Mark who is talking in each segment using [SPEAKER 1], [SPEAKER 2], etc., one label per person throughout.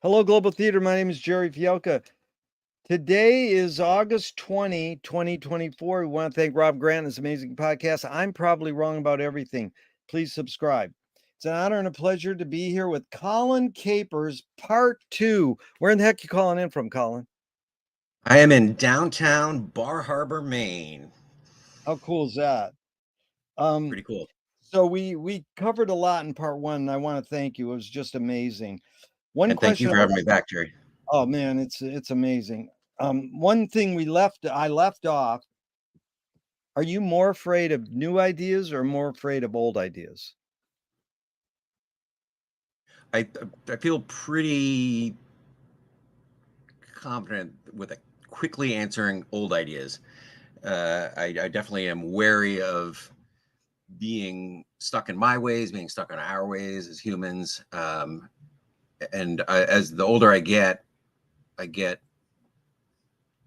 [SPEAKER 1] Hello, Global Theater. My name is Jerry Fielka. Today is August 2024. We want to thank Rob Grant and his amazing podcast. I'm probably wrong about everything. Please subscribe. It's an honor and a pleasure to be here with Colin Capers, Part Two. Where in the heck you calling in from, Colin?
[SPEAKER 2] I am in downtown Bar Harbor, Maine.
[SPEAKER 1] How cool is that? Um,
[SPEAKER 2] Pretty cool.
[SPEAKER 1] so we covered a lot in Part One, and I want to thank you. It was just amazing. One
[SPEAKER 2] And thank you
[SPEAKER 1] question
[SPEAKER 2] for having me back, Jerry.
[SPEAKER 1] Oh man, it's amazing. One thing I left off. Are you more afraid of new ideas or more afraid of old ideas?
[SPEAKER 2] I I feel pretty confident with quickly answering old ideas. I definitely am wary of being stuck in my ways, being stuck in our ways as humans. As the older I get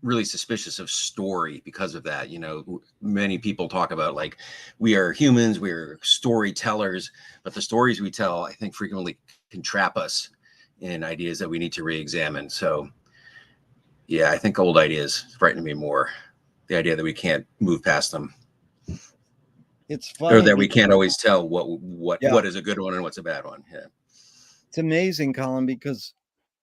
[SPEAKER 2] really suspicious of story because of that. You know, many people talk about like we are humans, we're storytellers, but the stories we tell, I think, frequently can trap us in ideas that we need to re-examine. So yeah, I think old ideas frighten me more. The idea that we can't move past them,
[SPEAKER 1] It's
[SPEAKER 2] or
[SPEAKER 1] funny
[SPEAKER 2] that we
[SPEAKER 1] because
[SPEAKER 2] can't always tell
[SPEAKER 1] yeah,
[SPEAKER 2] what is a good one and what's a bad one. Yeah.
[SPEAKER 1] it's amazing, Colin, because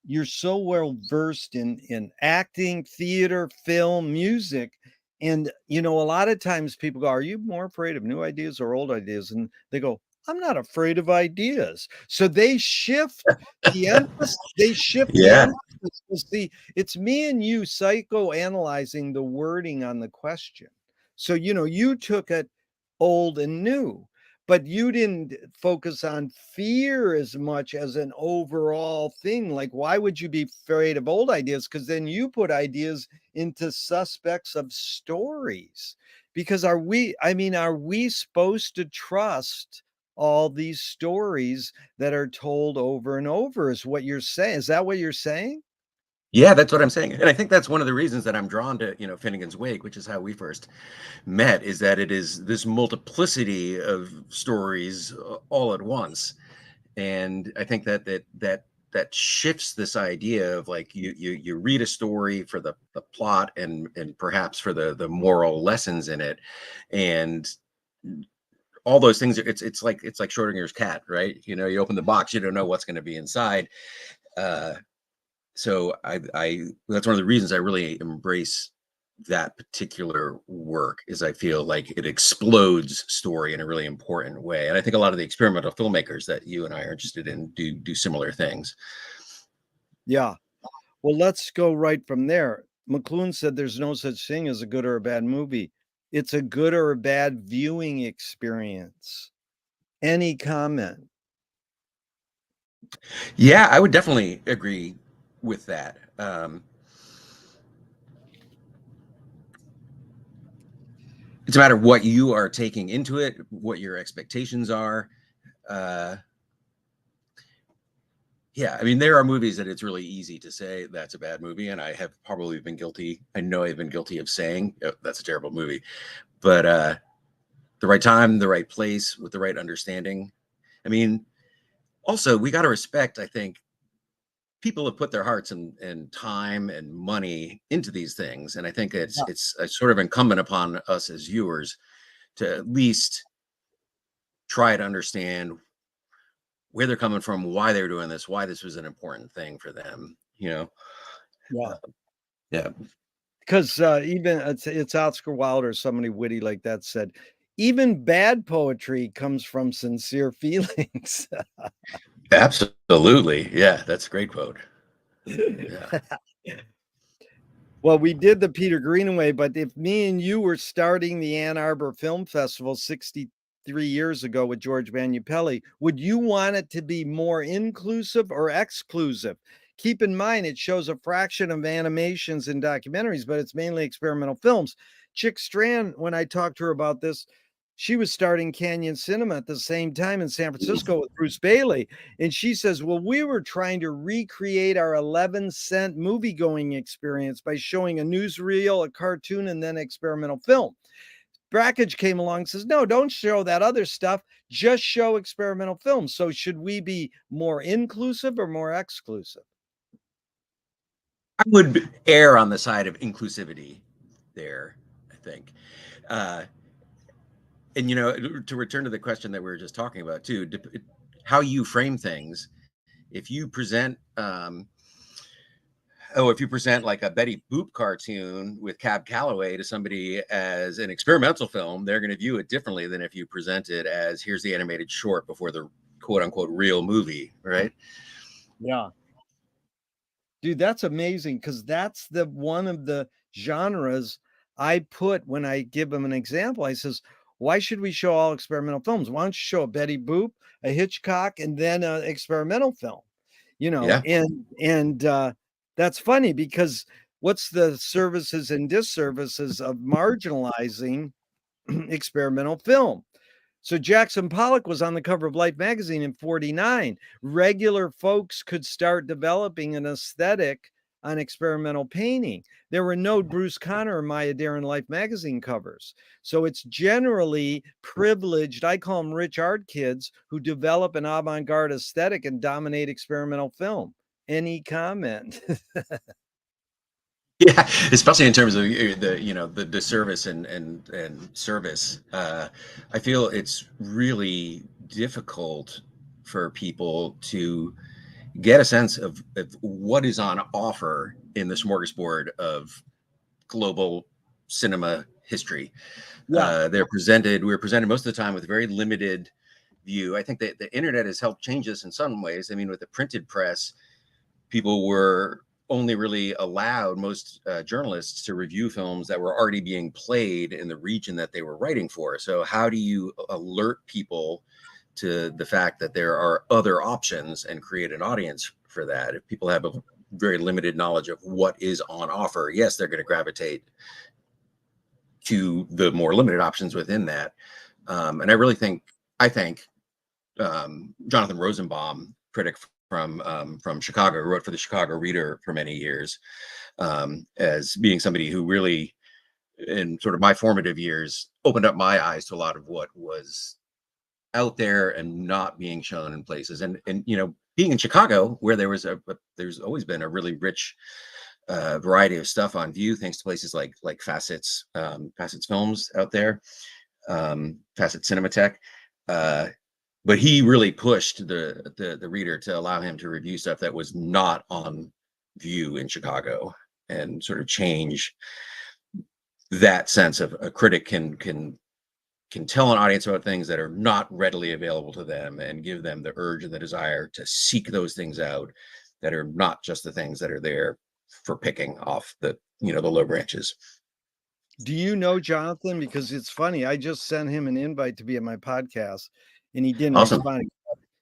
[SPEAKER 1] you're so well versed in acting, theater, film, music. And a lot of times people go, "Are you more afraid of new ideas or old ideas?" And they go, "I'm not afraid of ideas." So they shift the emphasis. They shift the
[SPEAKER 2] Yeah.
[SPEAKER 1] emphasis. Well, see, it's me and you psychoanalyzing the wording on the question. So you took it old and new, but you didn't focus on fear as much as an overall thing. Like, why would you be afraid of old ideas? Because then you put ideas into suspects of stories. Because are we supposed to trust all these stories that are told over and over? Is what you're saying? Is that what you're saying?
[SPEAKER 2] Yeah, that's what I'm saying. And I think that's one of the reasons that I'm drawn to, Finnegan's Wake, which is how we first met, is that it is this multiplicity of stories all at once. And I think that shifts this idea of like you read a story for the plot and perhaps for the moral lessons in it. And all those things, it's like Schrodinger's cat, right? You open the box, you don't know what's going to be inside. Uh, so I that's one of the reasons I really embrace that particular work, is I feel like it explodes story in a really important way. And I think a lot of the experimental filmmakers that you and I are interested in do similar things.
[SPEAKER 1] Yeah. Well, let's go right from there. McLuhan said there's no such thing as a good or a bad movie. It's a good or a bad viewing experience. Any comment?
[SPEAKER 2] Yeah, I would definitely agree with that. It's a matter of what you are taking into it, what your expectations are. Uh, Yeah, I mean, there are movies that it's really easy to say that's a bad movie, and I have probably been guilty. I know I've been guilty of saying, "Oh, that's a terrible movie," but the right time, the right place, with the right understanding. I mean, also we got to respect. I think people have put their hearts and time and money into these things, and I think it's sort of incumbent upon us as viewers to at least try to understand where they're coming from, why they're doing this, why this was an important thing for them.
[SPEAKER 1] Yeah.
[SPEAKER 2] Uh, yeah.
[SPEAKER 1] Because even it's Oscar Wilde or somebody witty like that said, even bad poetry comes from sincere feelings.
[SPEAKER 2] Absolutely. Yeah, that's a great quote. Yeah.
[SPEAKER 1] Well, we did the Peter Greenaway, but if me and you were starting the Ann Arbor Film Festival 63 years ago with George Manupelli, would you want it to be more inclusive or exclusive? Keep in mind, it shows a fraction of animations and documentaries, but it's mainly experimental films. Chick Strand, when I talked to her about this, she was starting Canyon Cinema at the same time in San Francisco with Bruce Bailey. And she says, well, we were trying to recreate our 11-cent movie going experience by showing a newsreel, a cartoon, and then experimental film. Brackage came along and says, no, don't show that other stuff. Just show experimental films. So should we be more inclusive or more exclusive?
[SPEAKER 2] I would err on the side of inclusivity there, I think. Uh, and to return to the question that we were just talking about too, how you frame things. If you present, if you present like a Betty Boop cartoon with Cab Calloway to somebody as an experimental film, they're going to view it differently than if you present it as here's the animated short before the quote unquote real movie, right?
[SPEAKER 1] Yeah. Dude, that's amazing because that's the one of the genres I put when I give them an example. I says, why should we show all experimental films? Why don't you show a Betty Boop, a Hitchcock, and then an experimental film?
[SPEAKER 2] Yeah.
[SPEAKER 1] And that's funny because what's the services and disservices of marginalizing experimental film? So Jackson Pollock was on the cover of Life magazine in 49. Regular folks could start developing an aesthetic on experimental painting. There were no Bruce Conner or Maya Deren Life magazine covers. So it's generally privileged, I call them rich art kids, who develop an avant-garde aesthetic and dominate experimental film. Any comment?
[SPEAKER 2] Yeah, especially in terms of the disservice and service. I feel it's really difficult for people to get a sense of what is on offer in the smorgasbord of global cinema history.
[SPEAKER 1] Yeah.
[SPEAKER 2] We're presented most of the time with very limited view. I think that the internet has helped change this in some ways. I mean, with the printed press, people were only really allowed, most journalists, to review films that were already being played in the region that they were writing for. So how do you alert people to the fact that there are other options and create an audience for that? If people have a very limited knowledge of what is on offer, yes, they're going to gravitate to the more limited options within that. And I think Jonathan Rosenbaum, critic from Chicago, who wrote for the Chicago Reader for many years, as being somebody who really, in sort of my formative years, opened up my eyes to a lot of what was out there and not being shown in places. And being in Chicago, where there's always been a really rich variety of stuff on view, thanks to places like Facets Films out there, Facet Cinematheque. But he really pushed the reader to allow him to review stuff that was not on view in Chicago, and sort of change that sense of a critic can tell an audience about things that are not readily available to them, and give them the urge and the desire to seek those things out that are not just the things that are there for picking off the low branches.
[SPEAKER 1] Do you know Jonathan? Because it's funny, I just sent him an invite to be at my podcast and he didn't
[SPEAKER 2] Awesome.
[SPEAKER 1] respond.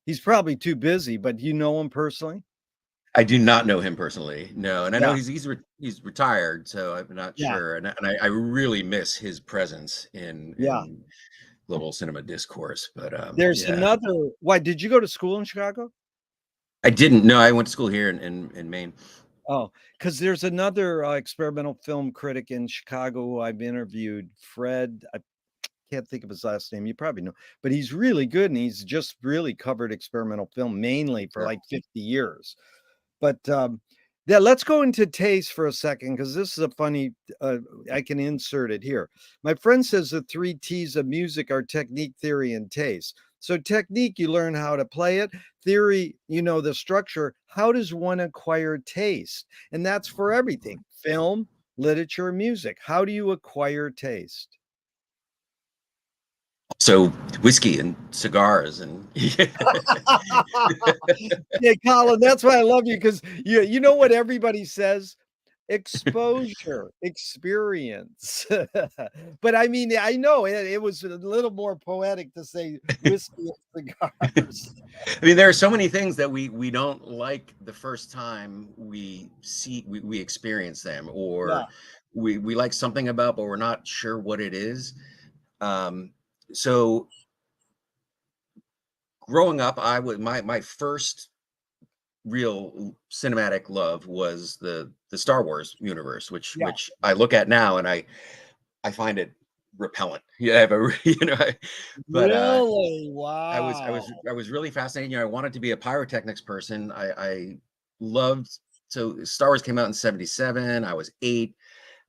[SPEAKER 1] He's probably too busy, but do you know him personally?
[SPEAKER 2] I do not know him personally, no, and I know
[SPEAKER 1] Yeah,
[SPEAKER 2] he's retired, so I'm not
[SPEAKER 1] yeah,
[SPEAKER 2] sure, and I really miss his presence
[SPEAKER 1] yeah.
[SPEAKER 2] in global cinema discourse. But
[SPEAKER 1] There's
[SPEAKER 2] yeah,
[SPEAKER 1] another. Why did you go to school in Chicago?
[SPEAKER 2] I didn't know. I went to school here in Maine.
[SPEAKER 1] Oh, because there's another experimental film critic in Chicago who I've interviewed, Fred. I can't think of his last name. You probably know, but he's really good and he's just really covered experimental film mainly for
[SPEAKER 2] Sure.
[SPEAKER 1] like 50 years. But yeah, let's go into taste for a second because this is a funny. I can insert it here. My friend says the three T's of music are technique, theory, and taste. So technique, you learn how to play it. Theory, you know the structure. How does one acquire taste? And that's for everything: film, literature, music. How do you acquire taste?
[SPEAKER 2] So whiskey and cigars and
[SPEAKER 1] Yeah, Colin, that's why I love you because you know what everybody says? Exposure, experience. But I mean, I know it was a little more poetic to say whiskey and cigars.
[SPEAKER 2] I mean, there are so many things that we don't like the first time we experience them,
[SPEAKER 1] Yeah,
[SPEAKER 2] or we like something about, but we're not sure what it is. So growing up, I was my first real cinematic love was the Star Wars universe,
[SPEAKER 1] yeah.
[SPEAKER 2] which I look at now and I find it repellent. Yeah, I have a but
[SPEAKER 1] Really?
[SPEAKER 2] I
[SPEAKER 1] Wow.
[SPEAKER 2] was really fascinated. I wanted to be a pyrotechnics person. I loved So Star Wars came out in 77. I was 8.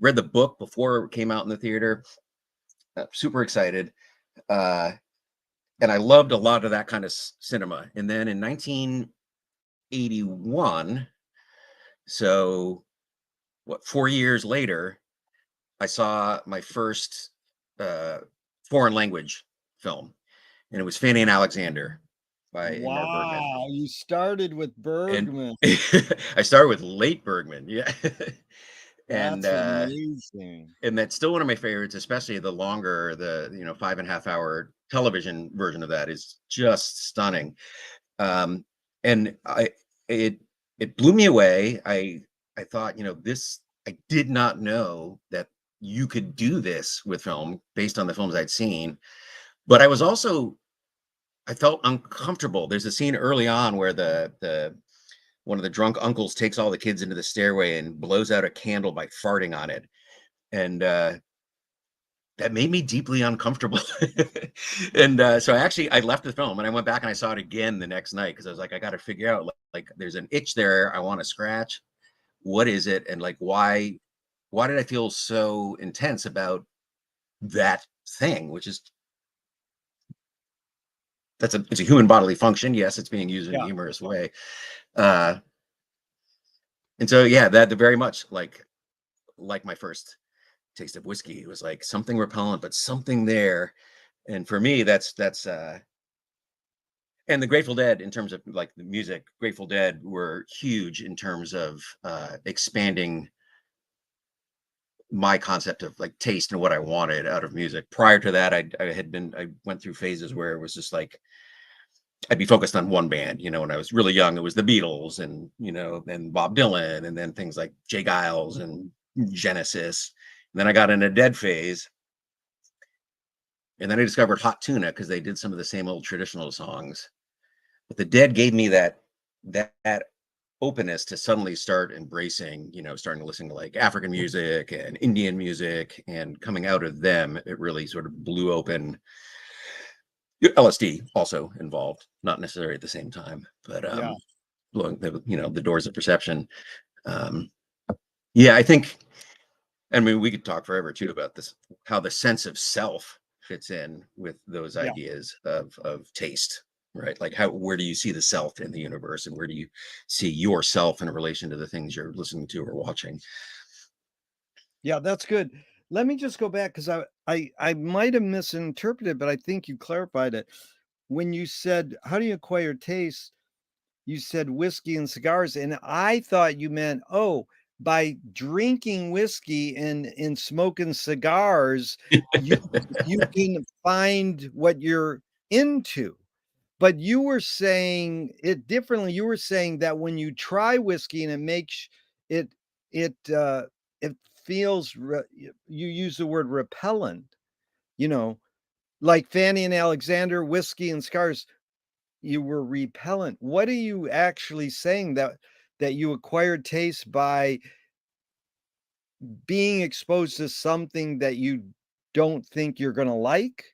[SPEAKER 2] Read the book before it came out in the theater. Super excited. And I loved a lot of that kind of cinema. And then in 1981, so what, 4 years later, I saw my first foreign language film, and it was Fanny and Alexander by Ingmar Bergman.
[SPEAKER 1] Wow, you started with
[SPEAKER 2] And
[SPEAKER 1] Bergman.
[SPEAKER 2] I started with late Bergman, yeah. and
[SPEAKER 1] That's amazing.
[SPEAKER 2] and that's still one of my favorites, especially the longer, the 5.5 hour television version of that is just stunning. Um, and it it blew me away. I thought, this, I did not know that you could do this with film based on the films I'd seen. But I felt uncomfortable. There's a scene early on where the one of the drunk uncles takes all the kids into the stairway and blows out a candle by farting on it. And that made me deeply uncomfortable. And so I left the film and I went back and I saw it again the next night because I was like, I got to figure out, like there's an itch there I want to scratch. What is it? And like, why did I feel so intense about that thing, which is, it's a human bodily function. Yes, it's being used in a
[SPEAKER 1] Yeah.
[SPEAKER 2] humorous way. And so, yeah, that very much like my first taste of whiskey. It was like something repellent, but something there. And for me, that's and the Grateful Dead, in terms of like the music, Grateful Dead were huge in terms of expanding my concept of like taste and what I wanted out of music. Prior to that, I went through phases where it was just like I'd be focused on one band. When I was really young, it was the Beatles and and Bob Dylan, and then things like Jay Giles and Genesis. And then I got in a Dead phase, and then I discovered Hot Tuna because they did some of the same old traditional songs. But the Dead gave me that openness to suddenly start embracing, starting to listen to like African music and Indian music, and coming out of them, it really sort of blew open. LSD also involved, not necessarily at the same time, but
[SPEAKER 1] Yeah.
[SPEAKER 2] blowing the doors of perception. Yeah, I think, I mean, we could talk forever too about this, how the sense of self fits in with those
[SPEAKER 1] Yeah.
[SPEAKER 2] ideas of taste, right? Like where do you see the self in the universe, and where do you see yourself in relation to the things you're listening to or watching?
[SPEAKER 1] Yeah, that's good. Let me just go back because I might have misinterpreted, but I think you clarified it. When you said, how do you acquire taste? You said whiskey and cigars, and I thought you meant, oh, by drinking whiskey and smoking cigars, you you can find what you're into. But you were saying it differently. You were saying that when you try whiskey and it makes it it it feels you use the word repellent, you know, like Fanny and Alexander, whiskey and cigars, you were repellent. What are you actually saying, that you acquired taste by being exposed to something that you don't think you're gonna like?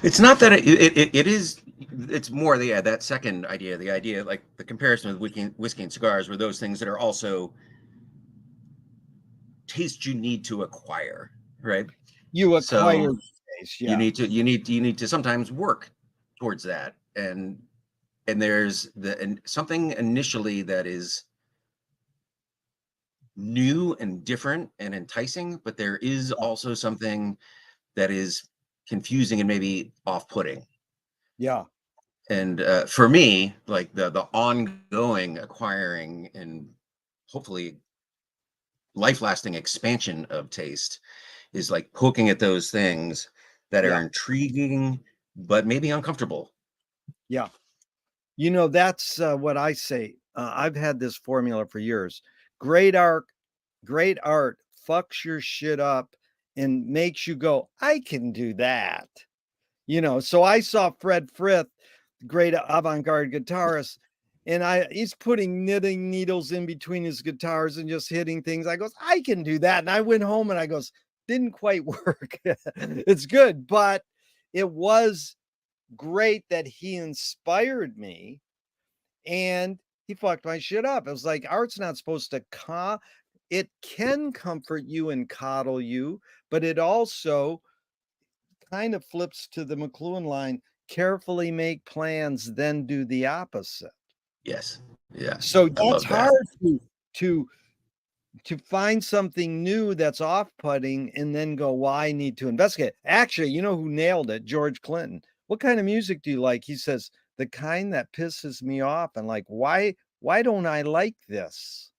[SPEAKER 2] It's not that it is. It's more that second idea, the idea like the comparison with whiskey and cigars, were those things that are also taste you need to acquire, right?
[SPEAKER 1] You
[SPEAKER 2] So
[SPEAKER 1] acquired taste,
[SPEAKER 2] you
[SPEAKER 1] yeah.
[SPEAKER 2] need to sometimes work towards that, and there's something initially that is new and different and enticing, but there is also something that is confusing and maybe off-putting.
[SPEAKER 1] Yeah,
[SPEAKER 2] And for me, like the ongoing acquiring and hopefully life-lasting expansion of taste is like poking at those things that are
[SPEAKER 1] yeah,
[SPEAKER 2] intriguing but maybe uncomfortable.
[SPEAKER 1] yeah. That's, what I say. I've had this formula for years. Great art great art fucks your shit up and makes you go, "I can do that." So I saw Fred Frith, great avant-garde guitarist, and he's putting knitting needles in between his guitars and just hitting things. I goes, "I can do that." And I went home and I goes, "Didn't quite work." It's good, but it was great that he inspired me, and he fucked my shit up. It was like, art's not supposed to it can comfort you and coddle you, but it also kind of flips to the McLuhan line, carefully make plans, then do the opposite.
[SPEAKER 2] Yes. Yeah.
[SPEAKER 1] So
[SPEAKER 2] I
[SPEAKER 1] that's
[SPEAKER 2] love that.
[SPEAKER 1] hard to to find something new that's off-putting and then go, well, I need to investigate. Actually, you know who nailed it? George Clinton. What kind of music do you like? He says, the kind that pisses me off. And like, why don't I like this?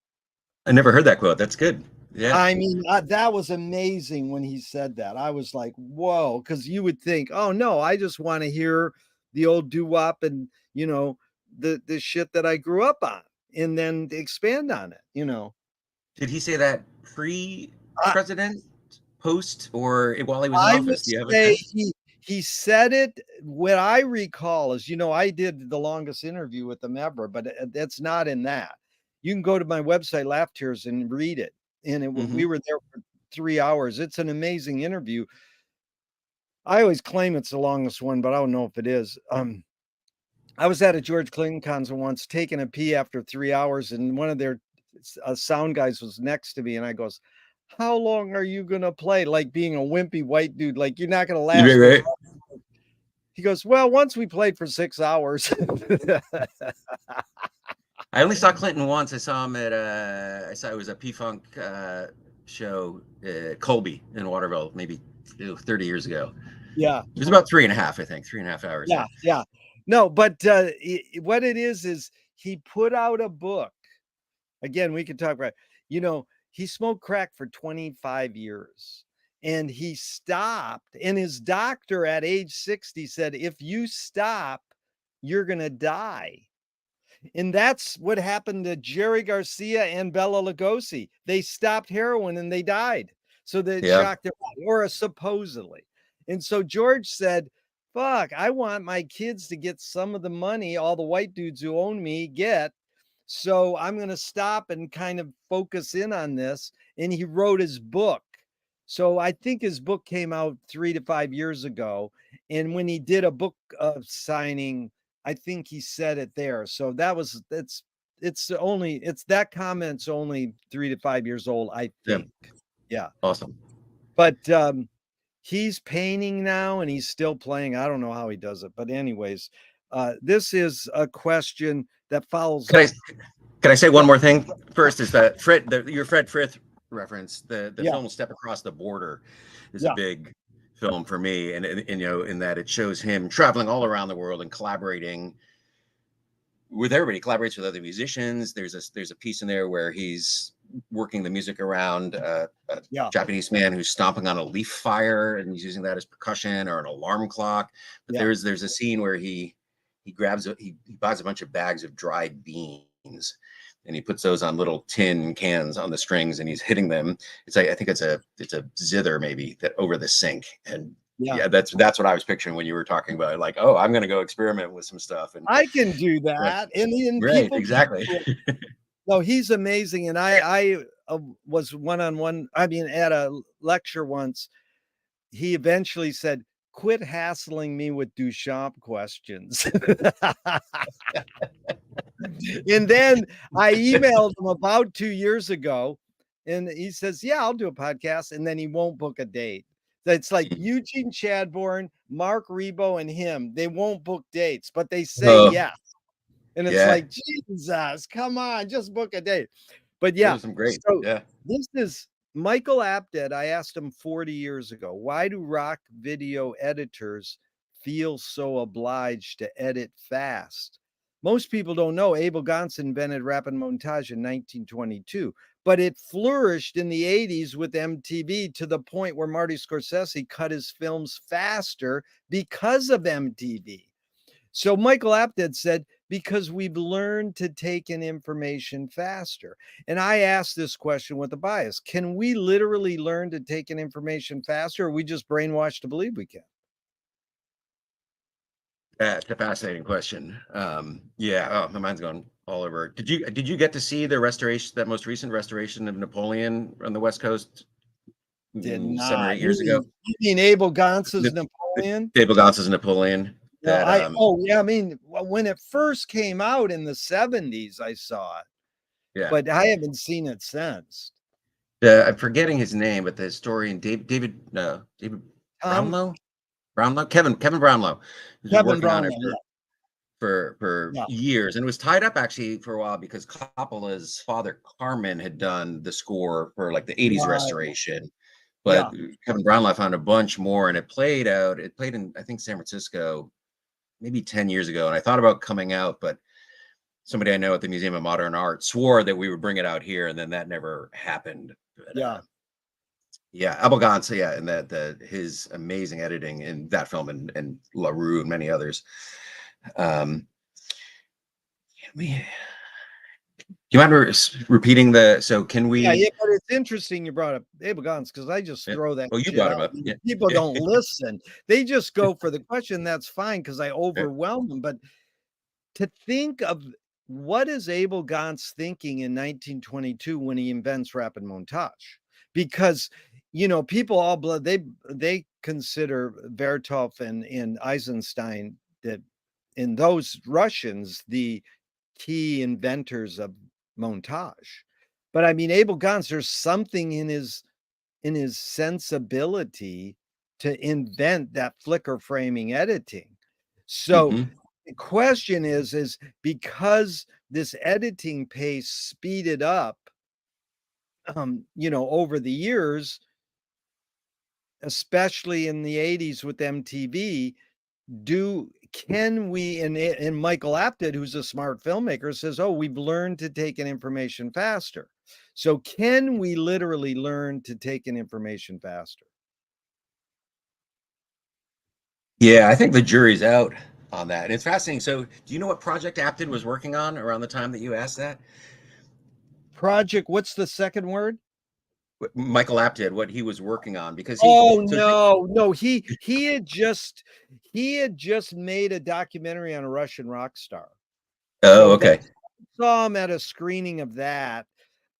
[SPEAKER 2] I never heard that quote. That's good. Yeah.
[SPEAKER 1] I mean, that was amazing when he said that. I was like, whoa, because you would think, oh no, I just want to hear the old doo-wop and the shit that I grew up on, and then expand on it.
[SPEAKER 2] Did he say that pre-president, post, or while he was in
[SPEAKER 1] I would
[SPEAKER 2] office? Do you have a
[SPEAKER 1] say
[SPEAKER 2] sense?
[SPEAKER 1] he said it. What I recall is, I did the longest interview with them ever, but that's not in that. You can go to my website, Laugh Tears, and read it. And we were there for 3 hours. It's an amazing interview. I always claim it's the longest one, but I don't know if it is. I was at a George Clinton concert once, taking a pee after 3 hours, and one of their sound guys was next to me, and I goes, how long are you gonna play? Like being a wimpy white dude, like you're not gonna last.
[SPEAKER 2] Right.
[SPEAKER 1] He goes, well, once we played for 6 hours.
[SPEAKER 2] I only saw Clinton once. I saw him at it was a P-Funk show, Colby in Waterville, maybe 30 years ago.
[SPEAKER 1] Yeah.
[SPEAKER 2] It was about 3.5, I think, 3.5 hours.
[SPEAKER 1] Yeah. No, but what it is he put out a book. Again, we could talk about, he smoked crack for 25 years and he stopped. And his doctor at age 60 said, if you stop, you're going to die. And that's what happened to Jerry Garcia and Bela Lugosi. They stopped heroin and they died. So that shocked their body, or supposedly. And so George said, fuck, I want my kids to get some of the money all the white dudes who own me get. So I'm going to stop and kind of focus in on this. And he wrote his book. So I think his book came out 3 to 5 years ago. And when he did a book signing, I think he said it there. So that comment's only 3 to 5 years old, I think. Yeah.
[SPEAKER 2] Awesome.
[SPEAKER 1] But he's painting now and he's still playing. I don't know how he does it, but anyways, this is a question that follows.
[SPEAKER 2] Can I say one more thing first? Is that your Fred Frith reference, the film Step Across the Border is a big film for me, and in that it shows him traveling all around the world and collaborating with everybody. He collaborates with other musicians. There's a piece in there where he's working the music around a Japanese man who's stomping on a leaf fire and he's using that as percussion or an alarm clock. But there's a scene where he buys a bunch of bags of dried beans and he puts those on little tin cans on the strings and he's hitting them. It's like, I think it's a zither maybe that over the sink. And that's what I was picturing when you were talking about it. Like, oh, I'm going to go experiment with some stuff. And
[SPEAKER 1] I can do that. And
[SPEAKER 2] right, exactly.
[SPEAKER 1] No, he's amazing. And I was one-on-one. I mean, at a lecture once, he eventually said, quit hassling me with Duchamp questions. And then I emailed him about 2 years ago and he says, yeah, I'll do a podcast. And then he won't book a date. It's like Eugene Chadbourne, Mark Rebo, and him. They won't book dates, but they say yes. And it's like, Jesus, come on, just book a date. But
[SPEAKER 2] some great.
[SPEAKER 1] This is Michael Apted. I asked him 40 years ago, why do rock video editors feel so obliged to edit fast? Most people don't know Abel Gance invented rapid montage in 1922, but it flourished in the 80s with MTV to the point where Marty Scorsese cut his films faster because of MTV. So Michael Apted said, because we've learned to take in information faster. And I asked this question with a bias. Can we literally learn to take in information faster, or are we just brainwashed to believe we can?
[SPEAKER 2] That's a fascinating question. My mind's going all over. Did you get to see the restoration, that most recent restoration of Napoleon on the West Coast?
[SPEAKER 1] Did not.
[SPEAKER 2] 7 or 8 years ago.
[SPEAKER 1] You mean Abel Gance's Napoleon?
[SPEAKER 2] Abel Gance's Napoleon.
[SPEAKER 1] I mean, when it first came out in the 70s, I saw it,
[SPEAKER 2] Yeah.
[SPEAKER 1] but I haven't seen it since.
[SPEAKER 2] I'm forgetting his name, but the historian David
[SPEAKER 1] Tom
[SPEAKER 2] Brownlow, Kevin Brownlow, who's been
[SPEAKER 1] Kevin
[SPEAKER 2] working on it
[SPEAKER 1] Brownlow,
[SPEAKER 2] for
[SPEAKER 1] yeah,
[SPEAKER 2] years, and it was tied up actually for a while because Coppola's father Carmen had done the score for like the 80s
[SPEAKER 1] right,
[SPEAKER 2] restoration. But
[SPEAKER 1] yeah.
[SPEAKER 2] Kevin Brownlow found a bunch more, and it played in, I think, San Francisco maybe 10 years ago. And I thought about coming out, but somebody I know at the Museum of Modern Art swore that we would bring it out here, and then that never happened. But
[SPEAKER 1] Yeah.
[SPEAKER 2] yeah, Abel Gance, yeah, and his amazing editing in that film and La Rue and many others. Um, do you mind repeating the? So can
[SPEAKER 1] Yeah,
[SPEAKER 2] we?
[SPEAKER 1] yeah, but it's interesting you brought up Abel Gance because I just
[SPEAKER 2] Yeah.
[SPEAKER 1] throw that
[SPEAKER 2] Oh, you
[SPEAKER 1] shit
[SPEAKER 2] brought him
[SPEAKER 1] out.
[SPEAKER 2] up. Yeah.
[SPEAKER 1] People don't listen. They just go for the question. That's fine because I
[SPEAKER 2] Yeah.
[SPEAKER 1] overwhelm them. But to think of what is Abel Gance thinking in 1922 when he invents rapid montage? Because people all blood they consider Vertov and Eisenstein that in those Russians the key inventors of montage. But I mean, Abel Gance, there's something in his sensibility to invent that flicker framing editing. So
[SPEAKER 2] Hmm.
[SPEAKER 1] the question is because this editing pace speeded up, over the years, especially in the 80s with MTV, can we and Michael Apted, who's a smart filmmaker, says, "Oh, we've learned to take in information faster." So can we literally learn to take in information faster?
[SPEAKER 2] Yeah, I think the jury's out on that, and it's fascinating. So, do you know what Project Apted was working on around the time that you asked that?
[SPEAKER 1] Project, what's the second word?
[SPEAKER 2] Michael Apted, what he was working on, because
[SPEAKER 1] Oh
[SPEAKER 2] so
[SPEAKER 1] no, no, he had just made a documentary on a Russian rock star.
[SPEAKER 2] oh,
[SPEAKER 1] So
[SPEAKER 2] okay,
[SPEAKER 1] that's saw him at a screening of that.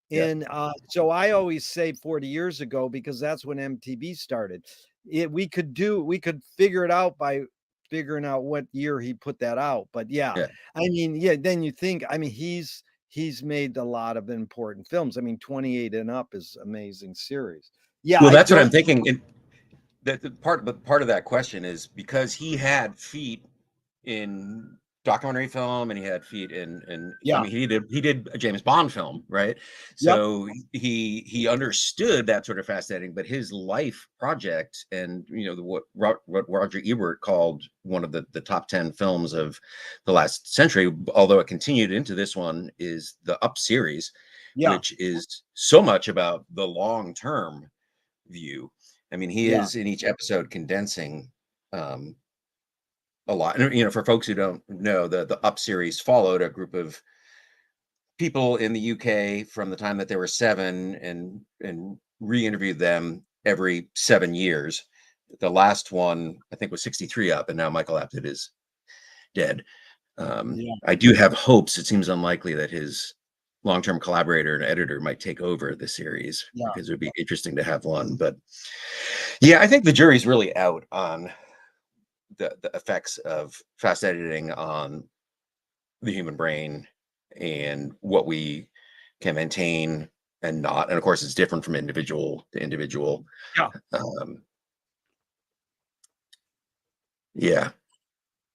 [SPEAKER 2] yeah,
[SPEAKER 1] And, so I always say 40 years ago because that's when MTV started. We could figure it out by figuring out what year he put that out. But yeah,
[SPEAKER 2] yeah.
[SPEAKER 1] I mean, yeah, then you think, I mean, he's made a lot of important films. I mean, 28 and Up is amazing series. Yeah,
[SPEAKER 2] Well,
[SPEAKER 1] I
[SPEAKER 2] that's what I'm
[SPEAKER 1] don't
[SPEAKER 2] thinking. But part of that question is because he had feet in documentary film, and he had feet in I
[SPEAKER 1] yeah,
[SPEAKER 2] mean, he did a James Bond film, right?
[SPEAKER 1] yep,
[SPEAKER 2] So he understood that sort of fascinating, but his life project, and what Roger Ebert called one of the top 10 films of the last century, although it continued into this one, is the Up series,
[SPEAKER 1] yeah,
[SPEAKER 2] which is so much about the long term view. I mean, he
[SPEAKER 1] yeah,
[SPEAKER 2] is in each episode condensing um, a lot. And, for folks who don't know, the Up series followed a group of people in the UK from the time that they were 7, and re-interviewed them every 7 years. The last one, I think, was 63 Up, and now Michael Apted is dead.
[SPEAKER 1] yeah,
[SPEAKER 2] I do have hopes. It seems unlikely that his long-term collaborator and editor might take over the series,
[SPEAKER 1] yeah.
[SPEAKER 2] because it would be interesting to have one. But yeah, I think the jury's really out on the effects of fast editing on the human brain and what we can maintain and not. And of course, it's different from individual to individual.
[SPEAKER 1] Yeah.
[SPEAKER 2] Um, yeah,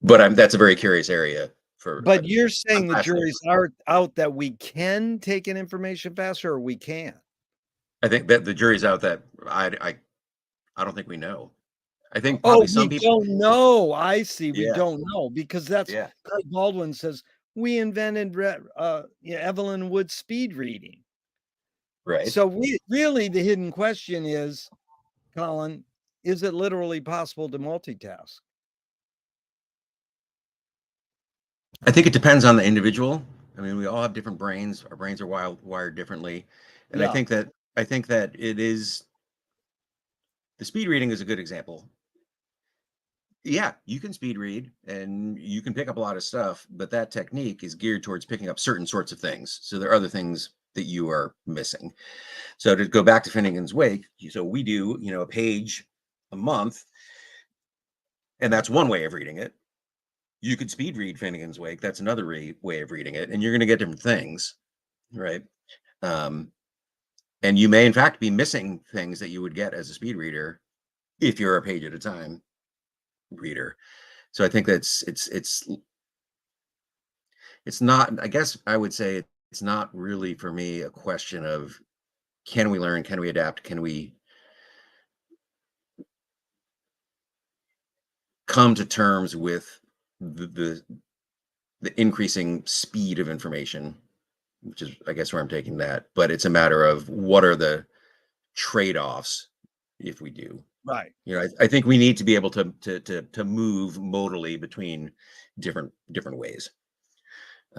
[SPEAKER 2] but that's a very curious area for.
[SPEAKER 1] But you're
[SPEAKER 2] I'm
[SPEAKER 1] saying the
[SPEAKER 2] fascinated.
[SPEAKER 1] jury's are out that we can take in information faster or we can't?
[SPEAKER 2] I think that the jury's out that I don't think we know. I think
[SPEAKER 1] Oh,
[SPEAKER 2] probably some
[SPEAKER 1] we
[SPEAKER 2] people.
[SPEAKER 1] don't know. I see. We
[SPEAKER 2] Yeah,
[SPEAKER 1] don't know because that's
[SPEAKER 2] yeah,
[SPEAKER 1] Craig Baldwin says we invented yeah, Evelyn Wood speed reading.
[SPEAKER 2] right.
[SPEAKER 1] So we really the hidden question is, Colin, is it literally possible to multitask?
[SPEAKER 2] I think it depends on the individual. I mean, we all have different brains. Our brains are wired differently, and
[SPEAKER 1] Yeah.
[SPEAKER 2] I think that it is the speed reading is a good example. Yeah, you can speed read and you can pick up a lot of stuff, but that technique is geared towards picking up certain sorts of things. So there are other things that you are missing. So to go back to Finnegan's Wake, so we do, a page a month, and that's one way of reading it. You could speed read Finnegan's Wake. That's another way of reading it, and you're going to get different things, right? Um, and you may, in fact, be missing things that you would get as a speed reader if you're a page at a time reader. So I think it's not. I guess I would say it's not really for me a question of can we learn, can we adapt, can we come to terms with the increasing speed of information, which is, I guess, where I'm taking that. But it's a matter of what are the trade-offs if we do.
[SPEAKER 1] Right.
[SPEAKER 2] You know, I think we need to be able to move modally between different ways.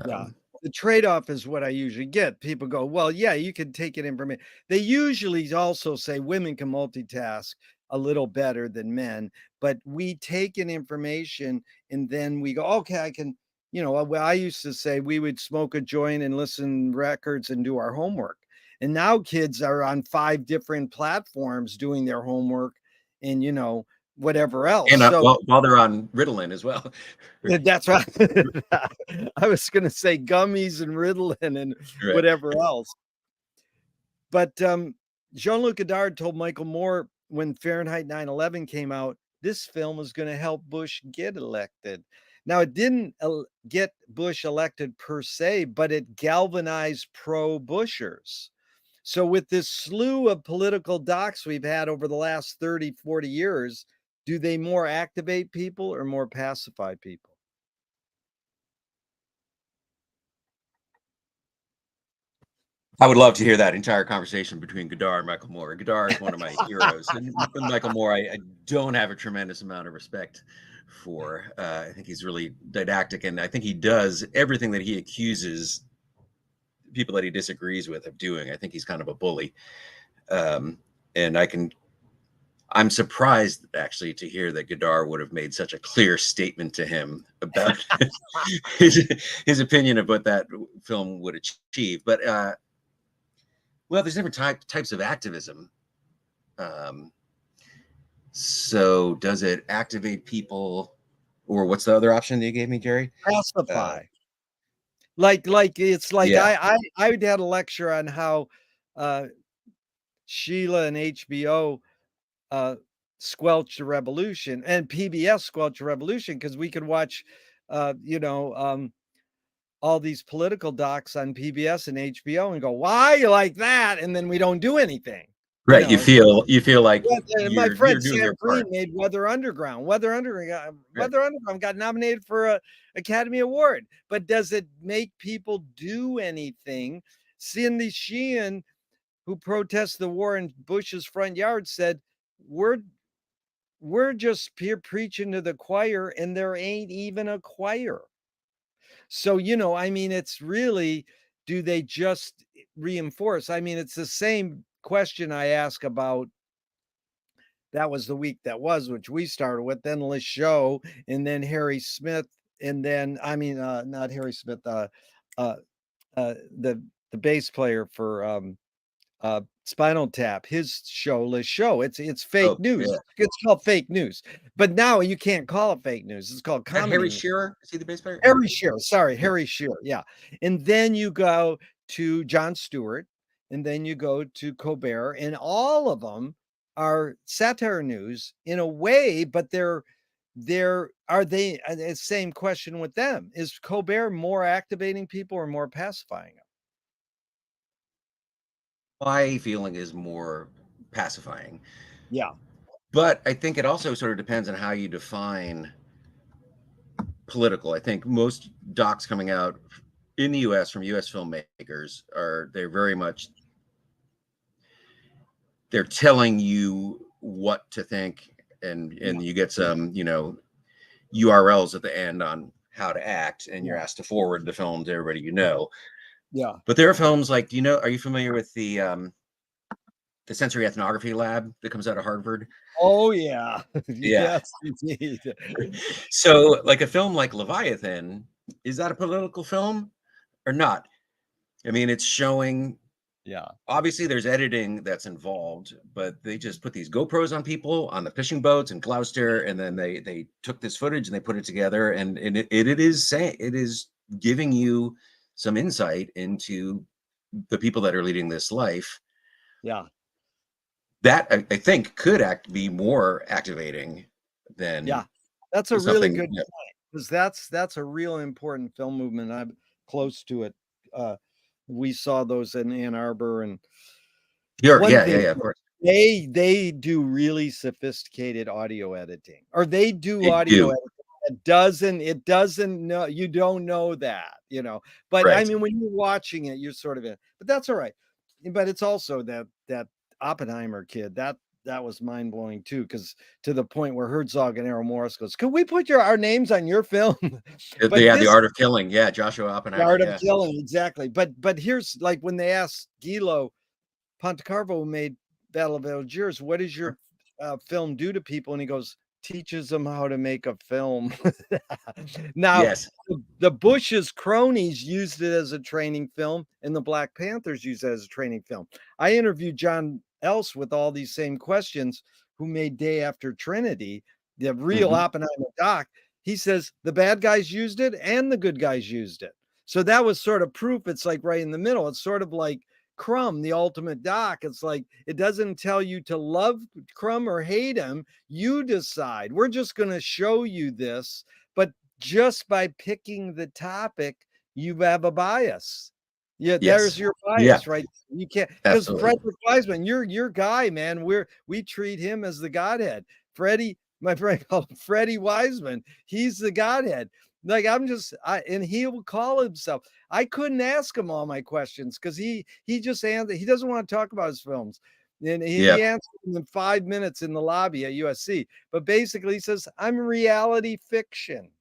[SPEAKER 1] Yeah. The trade-off is what I usually get. People go, well, yeah, you can take it information. They usually also say women can multitask a little better than men, but we take in information and then we go, okay, I can, well, I used to say we would smoke a joint and listen records and do our homework. And now kids are on 5 different platforms doing their homework and, whatever else.
[SPEAKER 2] And
[SPEAKER 1] So
[SPEAKER 2] while they're on Ritalin as well.
[SPEAKER 1] that's right. I was gonna say gummies and Ritalin and
[SPEAKER 2] Right.
[SPEAKER 1] whatever else. But, Jean-Luc Godard told Michael Moore when Fahrenheit 9/11 came out, this film was gonna help Bush get elected. Now, it didn't get Bush elected per se, but it galvanized pro-Bushers. So with this slew of political docs we've had over the last 30, 40 years, do they more activate people or more pacify people?
[SPEAKER 2] I would love to hear that entire conversation between Godard and Michael Moore. Godard is one of my heroes, and Michael Moore, I don't have a tremendous amount of respect for. I think he's really didactic, and I think he does everything that he accuses people that he disagrees with of doing. I think he's kind of a bully, and I'm surprised actually to hear that Godard would have made such a clear statement to him about his opinion of what that film would achieve. But well, there's different types of activism. So does it activate people, or what's the other option that you gave me, Jerry?
[SPEAKER 1] Pacify. It's like
[SPEAKER 2] Yeah.
[SPEAKER 1] I had a lecture on how Sheila and HBO squelched the revolution and PBS squelched the revolution because we could watch all these political docs on PBS and HBO and go, why you like that? And then we don't do anything.
[SPEAKER 2] Right. You feel like
[SPEAKER 1] My
[SPEAKER 2] you're
[SPEAKER 1] friend
[SPEAKER 2] doing
[SPEAKER 1] Sam
[SPEAKER 2] your
[SPEAKER 1] Green
[SPEAKER 2] part.
[SPEAKER 1] made Weather Underground. Weather Underground
[SPEAKER 2] Right.
[SPEAKER 1] got nominated for a Academy Award. But does it make people do anything? Cindy Sheehan, who protests the war in Bush's front yard, said, we're just here preaching to the choir, and there ain't even a choir. So, it's really, do they just reinforce? I mean, it's the same question I ask about. That was the week that was, which we started with, then LeShow, and then Harry Smith, and then, not Harry Smith, uh, the bass player for, Spinal Tap, his show, LeShow. It's fake
[SPEAKER 2] Oh,
[SPEAKER 1] news.
[SPEAKER 2] yeah.
[SPEAKER 1] It's called fake news. But now you can't call it fake news. It's called
[SPEAKER 2] Is that
[SPEAKER 1] comedy
[SPEAKER 2] Harry
[SPEAKER 1] news.
[SPEAKER 2] Shearer? Is he the bass player?
[SPEAKER 1] Harry Shearer, sorry,
[SPEAKER 2] Yeah.
[SPEAKER 1] Harry Shearer, yeah. And then you go to Jon Stewart, and then you go to Colbert, and all of them are satire news in a way, but same question with them. Is Colbert more activating people or more pacifying them?
[SPEAKER 2] My feeling is more pacifying.
[SPEAKER 1] Yeah.
[SPEAKER 2] But I think it also sort of depends on how you define political. I think most docs coming out in the US from US filmmakers they're very much, they're telling you what to think, and you get some, URLs at the end on how to act, and you're asked to forward the film to everybody you know.
[SPEAKER 1] Yeah.
[SPEAKER 2] But there are films like, are you familiar with the sensory ethnography lab that comes out of Harvard?
[SPEAKER 1] Oh, yeah.
[SPEAKER 2] Yeah.
[SPEAKER 1] Yes, indeed.
[SPEAKER 2] So like a film like Leviathan, is that a political film or not? I mean, it's showing
[SPEAKER 1] Yeah.
[SPEAKER 2] Obviously, there's editing that's involved, but they just put these GoPros on people on the fishing boats in Gloucester, and then they took this footage and they put it together, and it is giving you some insight into the people that are leading this life.
[SPEAKER 1] Yeah.
[SPEAKER 2] That I think could be more activating
[SPEAKER 1] Yeah.
[SPEAKER 2] than
[SPEAKER 1] That's a really
[SPEAKER 2] something.
[SPEAKER 1] good point, because that's a real important film movement. I'm close to it. Uh, we saw those in Ann Arbor, and
[SPEAKER 2] Yeah,
[SPEAKER 1] one
[SPEAKER 2] yeah, yeah,
[SPEAKER 1] thing,
[SPEAKER 2] yeah, of course.
[SPEAKER 1] they do really sophisticated audio editing, or they do
[SPEAKER 2] They
[SPEAKER 1] audio
[SPEAKER 2] do.
[SPEAKER 1] editing. It doesn't know, you don't know that, but I
[SPEAKER 2] Right.
[SPEAKER 1] mean, when you're watching it, you're sort of in, but that's all right. But it's also that Oppenheimer kid, that was mind blowing too, because to the point where Herzog and Errol Morris goes, "Could we put our names on your film?" But
[SPEAKER 2] The
[SPEAKER 1] this
[SPEAKER 2] Art of Killing. Yeah, Joshua
[SPEAKER 1] The
[SPEAKER 2] Oppenheimer.
[SPEAKER 1] Art of
[SPEAKER 2] Yeah.
[SPEAKER 1] Killing, exactly. But here's, like, when they asked Gilo Pontecarvo, who made Battle of Algiers, "What does your film do to people?" And he goes, "Teaches them how to make a film." Now,
[SPEAKER 2] Yes.
[SPEAKER 1] the Bush's cronies used it as a training film, and the Black Panthers used it as a training film. I interviewed John Else with all these same questions, who made Day After Trinity, the real
[SPEAKER 2] Hmm.
[SPEAKER 1] Oppenheimer doc. He says the bad guys used it and the good guys used it. So that was sort of proof. It's like right in the middle. It's sort of like Crumb, the ultimate doc. It's like, it doesn't tell you to love Crumb or hate him. You decide. We're just going to show you this, but just by picking the topic, you have a bias. Yeah, there's
[SPEAKER 2] Yes.
[SPEAKER 1] your
[SPEAKER 2] Yeah,
[SPEAKER 1] bias, right? You can't, because
[SPEAKER 2] absolutely.
[SPEAKER 1] Frederick Wiseman, your guy, man. We treat him as the Godhead. Freddie, my friend called him Freddie Wiseman. He's the Godhead. Like, and he will call himself. I couldn't ask him all my questions, because he just answered. He doesn't want to talk about his films, and
[SPEAKER 2] Yeah.
[SPEAKER 1] he answered them in 5 minutes in the lobby at USC. But basically, he says, "I'm reality fiction."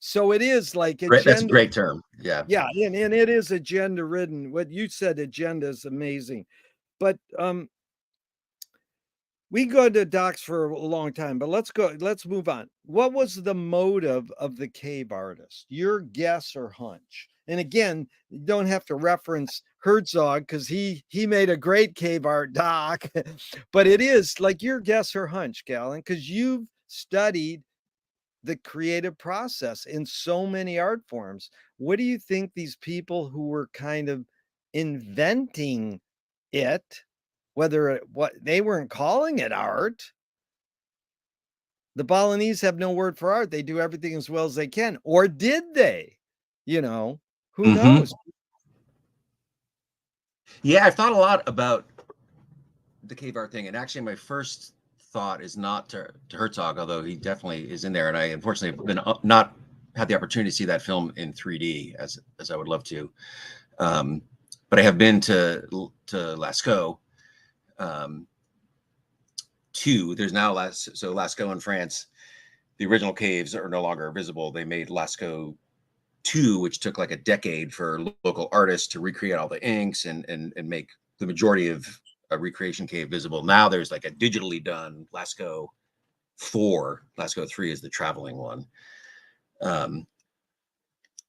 [SPEAKER 1] So it is like
[SPEAKER 2] Great. That's a
[SPEAKER 1] agenda.
[SPEAKER 2] great term. Yeah.
[SPEAKER 1] Yeah, and it is agenda ridden. What you said, agenda, is amazing. But we go to docs for a long time, but let's move on. What was the motive of the cave artist? Your guess or hunch? And again, you don't have to reference Herzog, because he made a great cave art doc, but it is like your guess or hunch, Galen, because you've studied the creative process in so many art forms. What do you think these people who were kind of inventing it, what they weren't calling it art? The Balinese have no word for art. They do everything as well as they can. Or did they? Who
[SPEAKER 2] Hmm.
[SPEAKER 1] knows?
[SPEAKER 2] Yeah, I've thought a lot about the cave art thing, and actually, my first thought is not to Herzog, although he definitely is in there. And I unfortunately have been not had the opportunity to see that film in 3D as I would love to. Um, but I have been to Lascaux. Um, Two. There's now Lascaux in France. The original caves are no longer visible. They made Lascaux Two, which took like a decade for local artists to recreate all the inks and make the majority of a recreation cave visible. Now there's like a digitally done Lascaux 4. Lascaux 3 is the traveling one. Um,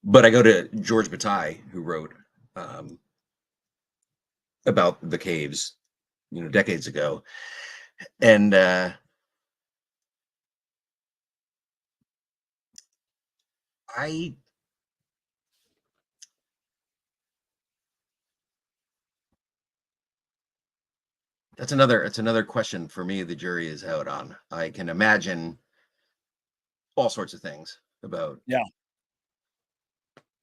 [SPEAKER 2] but I go to George Bataille, who wrote um, about the caves, decades ago, and I it's another question for me. The jury is out on. I can imagine all sorts of things about
[SPEAKER 1] Yeah.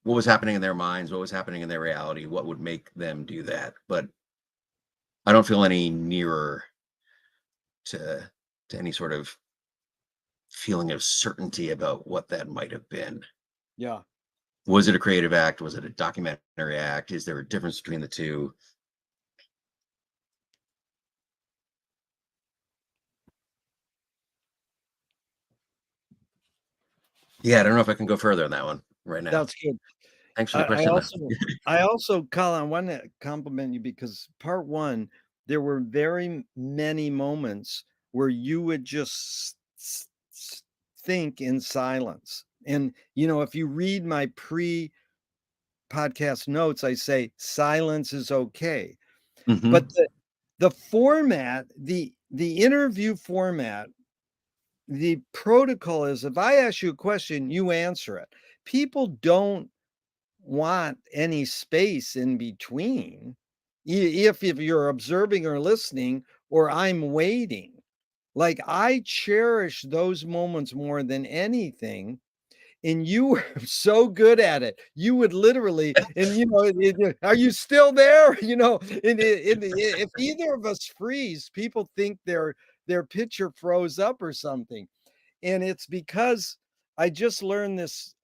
[SPEAKER 2] what was happening in their minds, what was happening in their reality, what would make them do that. But I don't feel any nearer to any sort of feeling of certainty about what that might have been.
[SPEAKER 1] Yeah.
[SPEAKER 2] Was it a creative act? Was it a documentary act? Is there a difference between the two? Yeah, I don't know if I can go further on that one right now.
[SPEAKER 1] That's good.
[SPEAKER 2] Thanks for the
[SPEAKER 1] I, I
[SPEAKER 2] question, though.
[SPEAKER 1] also, I also, Colin, I want to compliment you, because part one, there were very many moments where you would just think in silence. And if you read my podcast notes, I say silence is okay. But
[SPEAKER 2] Mhm.
[SPEAKER 1] the format, the interview format, the protocol is if I ask you a question, you answer it. People don't want any space in between. If you're observing or listening, or I'm waiting. Like I cherish those moments more than anything. And you were so good at it. You would literally, and are you still there? If either of us freeze, people think their picture froze up or something. And it's because I just learned this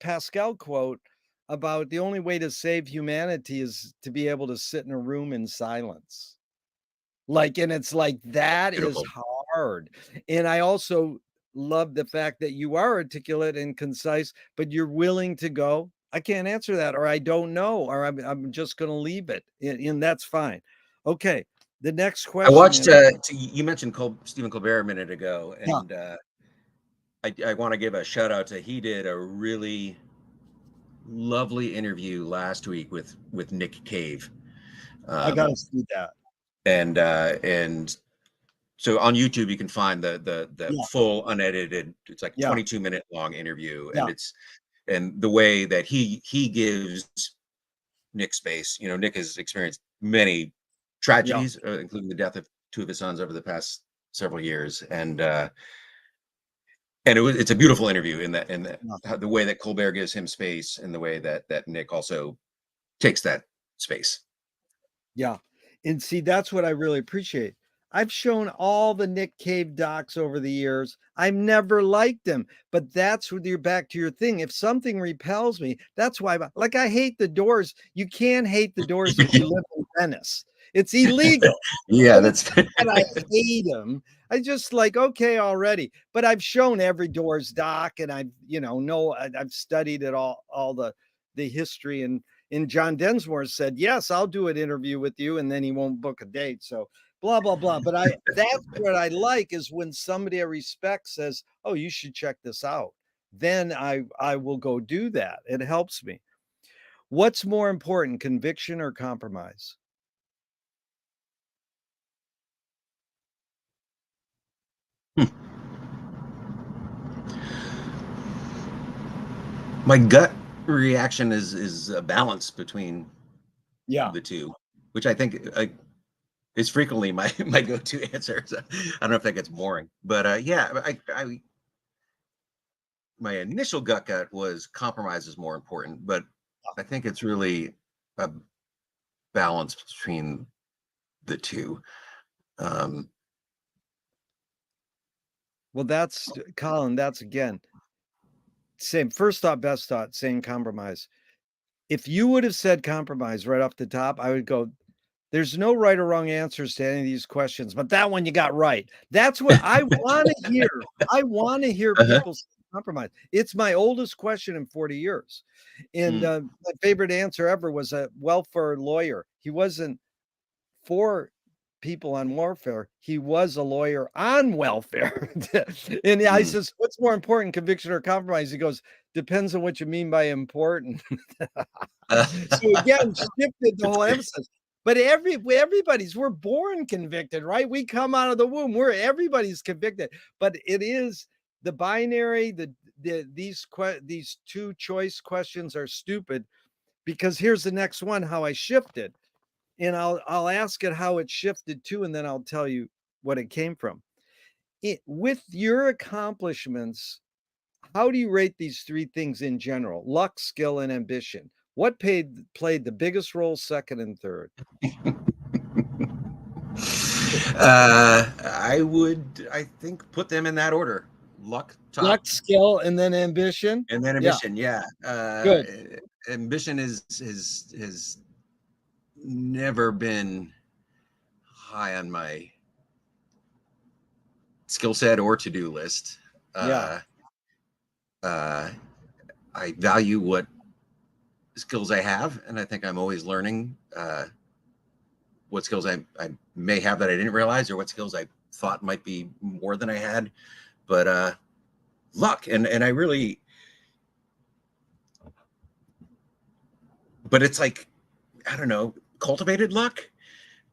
[SPEAKER 1] Pascal quote about the only way to save humanity is to be able to sit in a room in silence. Like, and it's like, that is
[SPEAKER 2] Beautiful.
[SPEAKER 1] hard. And I also love the fact that you are articulate and concise, but you're willing to go, I can't answer that, or I don't know, or I'm just going to leave it. And that's fine. Okay. The next
[SPEAKER 2] I
[SPEAKER 1] question
[SPEAKER 2] watched,
[SPEAKER 1] is,
[SPEAKER 2] you mentioned Stephen Colbert a minute ago,
[SPEAKER 1] yeah,
[SPEAKER 2] and I want to give a shout out to he did a really lovely interview last week with Nick Cave,
[SPEAKER 1] I got to
[SPEAKER 2] um,
[SPEAKER 1] see that.
[SPEAKER 2] and so on YouTube you can find the
[SPEAKER 1] Yeah.
[SPEAKER 2] full unedited. It's like
[SPEAKER 1] Yeah.
[SPEAKER 2] 22-minute long interview,
[SPEAKER 1] Yeah.
[SPEAKER 2] and the way that he gives Nick space. You know, Nick has experienced many
[SPEAKER 1] Yeah.
[SPEAKER 2] tragedies, including the death of two of his sons over the past several years, and it's a beautiful interview in that
[SPEAKER 1] Yeah.
[SPEAKER 2] the way that Colbert gives him space, and the way that Nick also takes that space.
[SPEAKER 1] Yeah. And see, that's what I really appreciate. I've shown all the Nick Cave docs over the years. I've never liked them, but that's where you're back to your thing. If something repels me, that's why, like, I hate the Doors. You can't hate the Doors if you live in Venice. It's illegal.
[SPEAKER 2] Yeah,
[SPEAKER 1] But it's
[SPEAKER 2] that's
[SPEAKER 1] not that I hate them. I just like, okay, already. But I've shown every Doors doc, and I've studied it all the history, and John Densmore said, yes, I'll do an interview with you, and then he won't book a date. So blah, blah, blah. But that's what I like is when somebody I respect says, oh, you should check this out. Then I will go do that. It helps me. What's more important, conviction or compromise?
[SPEAKER 2] my gut reaction is a balance between
[SPEAKER 1] Yeah.
[SPEAKER 2] the two, which I think is frequently my my go-to answer. So I don't know if that gets boring, but yeah, I my initial gut was compromise is more important, but I think it's really a balance between the two. Um,
[SPEAKER 1] Well, that's Colin. That's again, same first thought, best thought, same compromise. If you would have said compromise right off the top, I would go, there's no right or wrong answers to any of these questions, but that one you got right. That's what I want to hear. I want to hear
[SPEAKER 2] uh-huh.
[SPEAKER 1] people say compromise. It's my oldest question in 40 years. And
[SPEAKER 2] Mm.
[SPEAKER 1] my favorite answer ever was a welfare lawyer. He wasn't for people on warfare. He was a lawyer on welfare. And I
[SPEAKER 2] Mm.
[SPEAKER 1] says, what's more important, conviction or compromise? He goes, depends on what you mean by important. So again, shifted the whole emphasis. But we're born convicted, right? We come out of the womb, everybody's convicted. But it is the binary, these two choice questions are stupid, because here's the next one, how I shifted. And I'll ask it how it shifted to, and then I'll tell you what it came from. With your accomplishments, how do you rate these three things in general? Luck, skill, and ambition. What played the biggest role, second and third?
[SPEAKER 2] I think, put them in that order: luck
[SPEAKER 1] Luck,
[SPEAKER 2] top,
[SPEAKER 1] skill, and then ambition.
[SPEAKER 2] and then
[SPEAKER 1] Yeah,
[SPEAKER 2] ambition. Yeah,
[SPEAKER 1] good.
[SPEAKER 2] ambition is never been high on my skill set or to-do list.
[SPEAKER 1] Yeah,
[SPEAKER 2] Uh, I value what skills I have, and I think I'm always learning what skills I may have that I didn't realize, or what skills I thought might be more than I had. But luck, and I really, but it's like, I don't know, cultivated luck.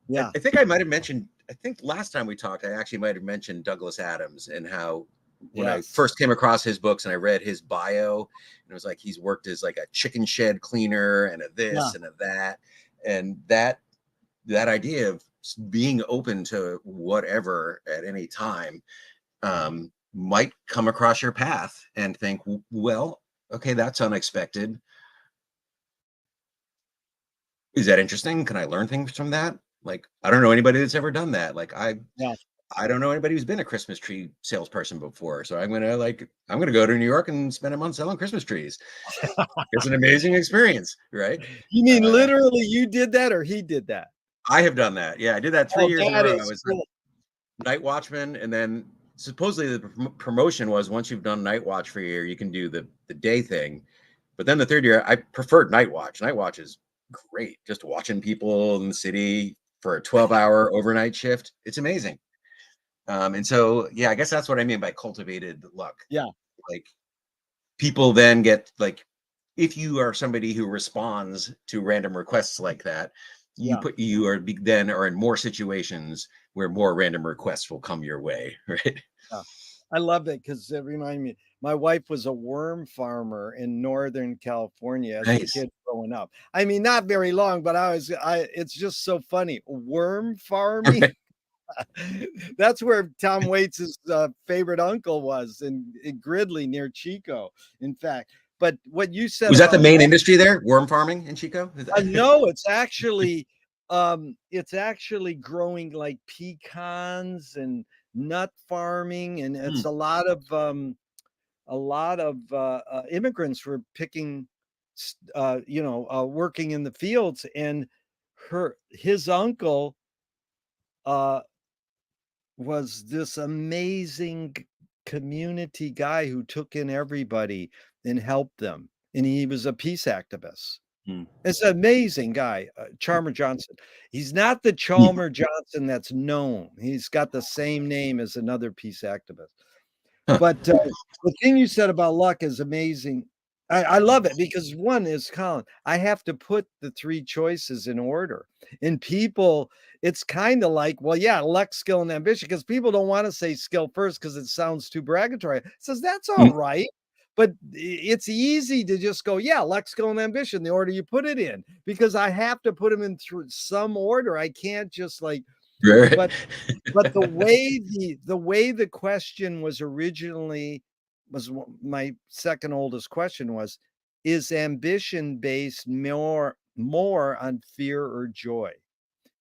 [SPEAKER 1] Yeah.
[SPEAKER 2] I think I might have mentioned, I think last time we talked, I actually might have mentioned Douglas Adams, and how when I
[SPEAKER 1] Yes.
[SPEAKER 2] first came across his books and I read his bio, and it was like he's worked as like a chicken shed cleaner and a
[SPEAKER 1] Yeah.
[SPEAKER 2] this and a that. And that idea of being open to whatever at any time might come across your path and think, well, okay, that's unexpected. Is that interesting? Can I learn things from that? Like, I don't know anybody that's ever done that. Like,
[SPEAKER 1] Yeah.
[SPEAKER 2] I don't know anybody who's been a Christmas tree salesperson before. So I'm gonna go to New York and spend a month selling Christmas trees. It's an amazing experience, right?
[SPEAKER 1] You mean literally you did that, or he did that?
[SPEAKER 2] I have done that. Yeah, I did that 3
[SPEAKER 1] Oh,
[SPEAKER 2] years in a
[SPEAKER 1] that
[SPEAKER 2] row. I
[SPEAKER 1] is
[SPEAKER 2] was
[SPEAKER 1] cool.
[SPEAKER 2] night watchman, and then supposedly the promotion was once you've done night watch for a year, you can do the day thing. But then the third year, I preferred night watch. Night watch is great, just watching people in the city for a 12-hour overnight shift. It's amazing. And so, yeah, I guess that's what I mean by cultivated luck.
[SPEAKER 1] Yeah.
[SPEAKER 2] Like, people then get like, if you are somebody who responds to random requests like that,
[SPEAKER 1] Yeah.
[SPEAKER 2] you are then are in more situations where more random requests will come your way, right?
[SPEAKER 1] Yeah. I love it because it reminded me. My wife was a worm farmer in Northern California as a
[SPEAKER 2] Nice.
[SPEAKER 1] kid growing up. I mean, not very long, but it's just so funny. Worm farming. That's where Tom Waits' favorite uncle was in Gridley near Chico, in fact. But what you said
[SPEAKER 2] Was that the
[SPEAKER 1] about
[SPEAKER 2] main industry there? Worm farming in Chico?
[SPEAKER 1] no, it's actually growing like pecans and nut farming, and it's a lot of immigrants were picking, working in the fields, and his uncle was this amazing community guy who took in everybody and helped them, and he was a peace activist.
[SPEAKER 2] Hmm.
[SPEAKER 1] It's an amazing guy, Chalmer Johnson. He's not the Chalmer Johnson that's known. He's got the same name as another peace activist.
[SPEAKER 2] Huh.
[SPEAKER 1] But the thing you said about luck is amazing. I love it because one is, Colin, I have to put the three choices in order. And people, it's kind of like, well, yeah, luck, skill, and ambition, because people don't want to say skill first because it sounds too bragatory. It says that's all right. But it's easy to just go, yeah, luck, skill, and ambition, the order you put it in, because I have to put them in through some order. I can't just like, but the way the question was originally was my second oldest question was, is ambition based more on fear or joy?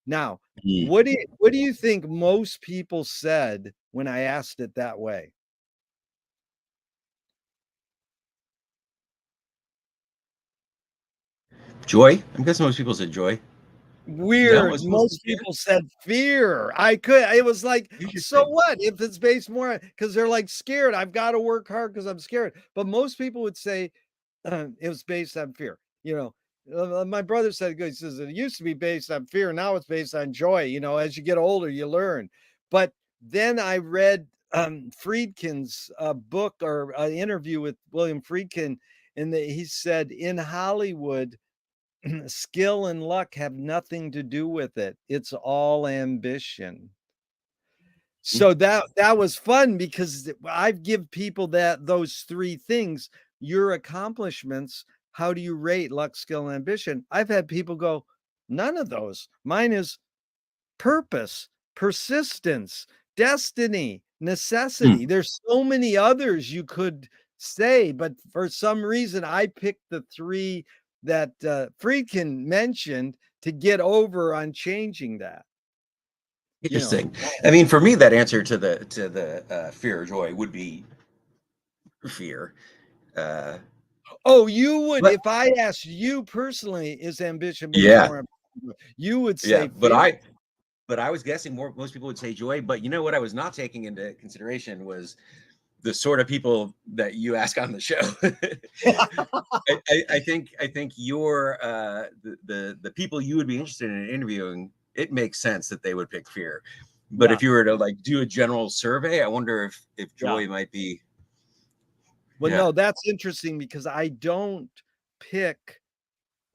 [SPEAKER 1] Now, what do you think most people said when I asked it that way?
[SPEAKER 2] Joy? I'm guessing most people said joy. No,
[SPEAKER 1] Weird.
[SPEAKER 2] most people said
[SPEAKER 1] Most
[SPEAKER 2] fear.
[SPEAKER 1] people said fear. It was like, so
[SPEAKER 2] Interesting.
[SPEAKER 1] what if it's based more on, because they're like scared. I've got to work hard because I'm scared. But most people would say it was based on fear. My brother said, he says it used to be based on fear. Now it's based on joy. As you get older, you learn. But then I read Friedkin's book or an interview with William Friedkin, and he said in Hollywood, skill and luck have nothing to do with it. It's all ambition. So that was fun because I give people those three things, your accomplishments. How do you rate luck, skill, and ambition? I've had people go, none of those. Mine is purpose, persistence, destiny, necessity. There's so many others you could say, but for some reason I picked the three that Friedkin mentioned to get over on changing that.
[SPEAKER 2] Interesting. I mean, for me, that answer to the fear or joy would be fear.
[SPEAKER 1] Oh, you would,
[SPEAKER 2] But
[SPEAKER 1] if I asked you personally, is ambition based
[SPEAKER 2] yeah,
[SPEAKER 1] more? You would
[SPEAKER 2] yeah.
[SPEAKER 1] say fear.
[SPEAKER 2] But I was guessing most people would say joy. But you know what I was not taking into consideration was the sort of people that you ask on the show. I think your the people you would be interested in interviewing, it makes sense that they would pick fear. But
[SPEAKER 1] Yeah.
[SPEAKER 2] if you were to like do a general survey, I wonder if
[SPEAKER 1] Yeah.
[SPEAKER 2] joy might be.
[SPEAKER 1] Well,
[SPEAKER 2] Yeah.
[SPEAKER 1] no, that's interesting because I don't pick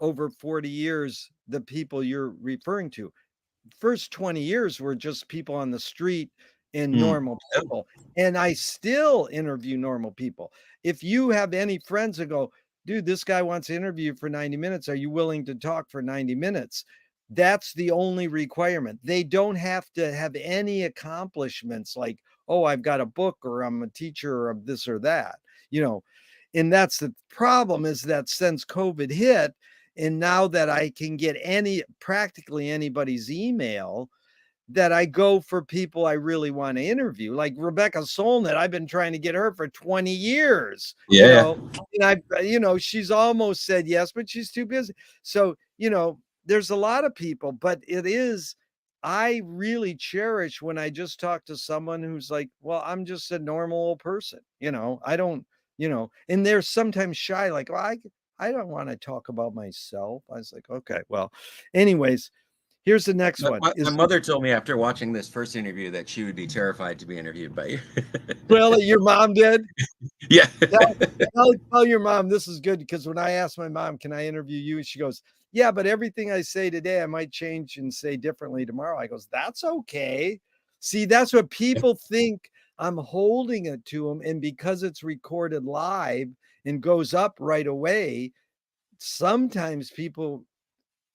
[SPEAKER 1] over 40 years, the people you're referring to. First 20 years were just people on the street and
[SPEAKER 2] Mm.
[SPEAKER 1] normal
[SPEAKER 2] Yep.
[SPEAKER 1] people. And I still interview normal people. If you have any friends that go, dude, this guy wants to interview you for 90 minutes. Are you willing to talk for 90 minutes? That's the only requirement. They don't have to have any accomplishments like, oh, I've got a book or I'm a teacher of this or that, you know. And that's the problem, is that since COVID hit, and now that I can get practically anybody's email, that I go for people I really want to interview. Like Rebecca Solnit, I've been trying to get her for 20 years,
[SPEAKER 2] Yeah.
[SPEAKER 1] and she's almost said yes, but she's too busy. So, there's a lot of people, but I really cherish when I just talk to someone who's like, well, I'm just a normal old person. I don't, and they're sometimes shy, like, well, I don't want to talk about myself. I was like, okay, well, anyways, here's the next one.
[SPEAKER 2] My mother told me after watching this first interview that she would be terrified to be interviewed by you.
[SPEAKER 1] Really, your mom did?
[SPEAKER 2] Yeah.
[SPEAKER 1] Tell your mom this is good, because when I asked my mom, can I interview you? She goes, yeah, but everything I say today, I might change and say differently tomorrow. I goes, that's okay. See, that's what people think. I'm holding it to them. And because it's recorded live and goes up right away, sometimes people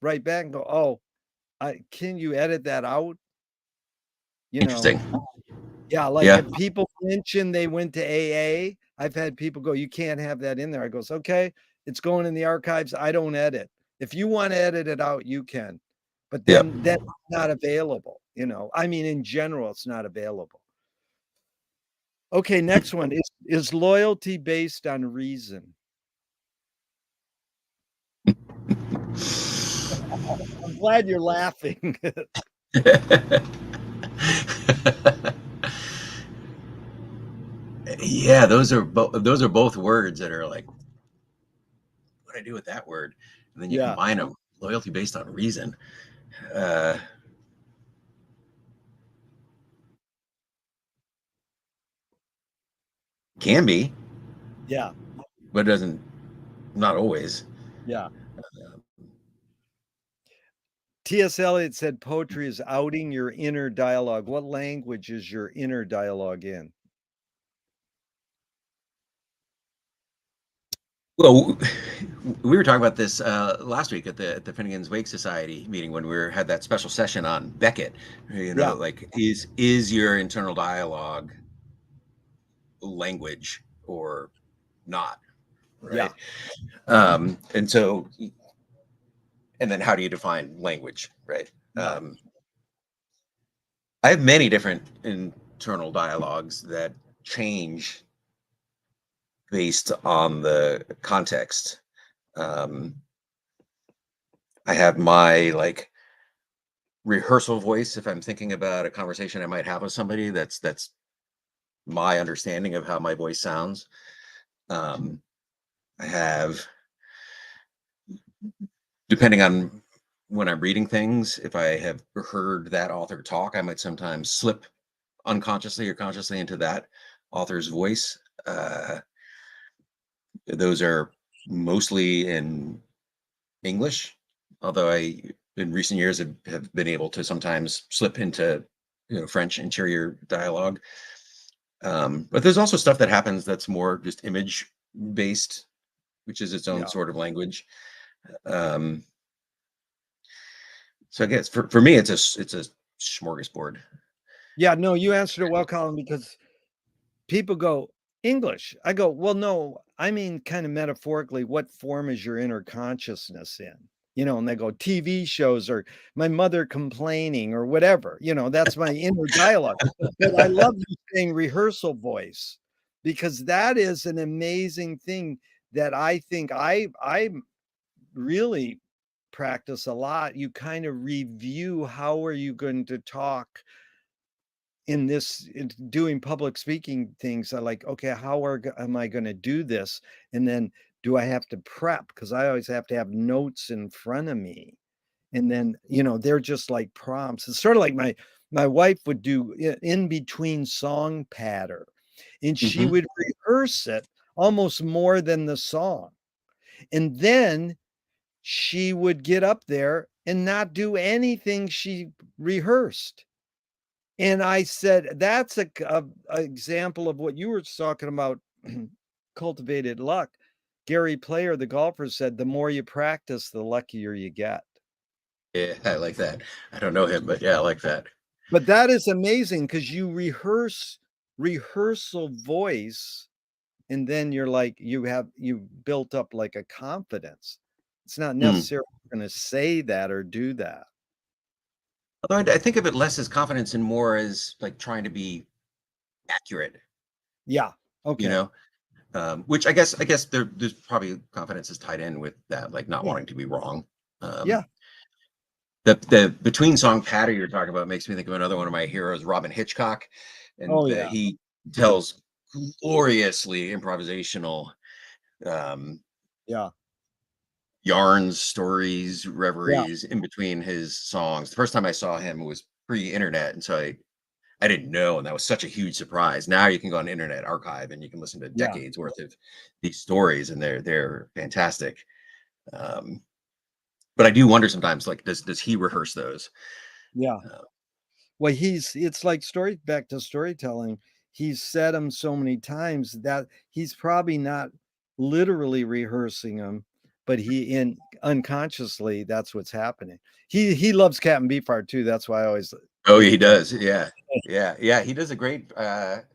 [SPEAKER 1] write back and go, oh, can you edit that out?
[SPEAKER 2] Interesting.
[SPEAKER 1] Yeah, like
[SPEAKER 2] Yeah.
[SPEAKER 1] if people mention they went to AA, I've had people go, you can't have that in there. I goes, okay, it's going in the archives. I don't edit. If you want to edit it out, you can. But
[SPEAKER 2] Yeah.
[SPEAKER 1] then that's not available. I mean, in general, it's not available. Okay, next one is loyalty based on reason? I'm glad you're laughing.
[SPEAKER 2] Yeah, those are both words that are like, what do I do with that word? And then you
[SPEAKER 1] Yeah.
[SPEAKER 2] combine them. Loyalty based on reason. Uh, can be,
[SPEAKER 1] Yeah.
[SPEAKER 2] but it doesn't. Not always.
[SPEAKER 1] Yeah. T.S. Eliot said poetry is outing your inner dialogue. What language is your inner dialogue in?
[SPEAKER 2] Well, we were talking about this last week at the Finnegan's Wake Society meeting when had that special session on Beckett.
[SPEAKER 1] Yeah.
[SPEAKER 2] Like is your internal dialogue language or not, right? And so, and then how do you define language, right?
[SPEAKER 1] Yeah.
[SPEAKER 2] I have many different internal dialogues that change based on the context. I have my like rehearsal voice if I'm thinking about a conversation I might have with somebody. That's my understanding of how my voice sounds. I have, depending on when I'm reading things, if I have heard that author talk, I might sometimes slip unconsciously or consciously into that author's voice. Those are mostly in English, although I, in recent years, have been able to sometimes slip into French interior dialogue. But there's also stuff that happens that's more just image based, which is its own sort of language. So I guess for me, it's a smorgasbord.
[SPEAKER 1] Yeah, no, you answered it well, Colin, because people go, English. I go, well, no, I mean, kind of metaphorically, what form is your inner consciousness in? And they go, TV shows or my mother complaining or whatever, that's my inner dialogue. But I love you saying rehearsal voice, because that is an amazing thing that I think I really practice a lot. You kind of review, how are you going to talk in doing public speaking things. I like, okay, am I going to do this? And then do I have to prep? Because I always have to have notes in front of me. And then, they're just like prompts. It's sort of like my wife would do in between song patter, and she would rehearse it almost more than the song. And then she would get up there and not do anything she rehearsed. And I said, that's a example of what you were talking about, cultivated luck. Gary Player, the golfer, said, the more you practice, the luckier you get.
[SPEAKER 2] Yeah, I like that. I don't know him, but yeah, I like that.
[SPEAKER 1] But that is amazing because you rehearsal voice, and then you're like, you built up like a confidence. It's not
[SPEAKER 2] Hmm.
[SPEAKER 1] necessarily going to say that or do that.
[SPEAKER 2] Although I think of it less as confidence and more as like trying to be accurate,
[SPEAKER 1] Yeah.
[SPEAKER 2] you
[SPEAKER 1] Okay.
[SPEAKER 2] know, which I guess there's probably confidence is tied in with that, like not
[SPEAKER 1] Yeah.
[SPEAKER 2] wanting to be wrong.
[SPEAKER 1] Yeah.
[SPEAKER 2] Um, the between song patter you're talking about makes me think of another one of my heroes, Robin Hitchcock, and
[SPEAKER 1] Oh, yeah.
[SPEAKER 2] he tells gloriously improvisational um,
[SPEAKER 1] Yeah.
[SPEAKER 2] yarns, stories,
[SPEAKER 1] Yeah.
[SPEAKER 2] reveries in between his songs. The first time I saw him was pre-internet, and so I didn't know, and that was such a huge surprise. Now you can go on Internet Archive and you can listen to
[SPEAKER 1] Yeah.
[SPEAKER 2] decades worth of these stories, and they're fantastic. Um, but I do wonder sometimes, like, does he rehearse those?
[SPEAKER 1] Yeah.
[SPEAKER 2] Uh,
[SPEAKER 1] Well, it's like back to storytelling. He's said them so many times that he's probably not literally rehearsing them, but unconsciously, that's what's happening. He loves Captain Beefheart too. That's why I always
[SPEAKER 2] oh,
[SPEAKER 1] like
[SPEAKER 2] he does, yeah, yeah. He does a great.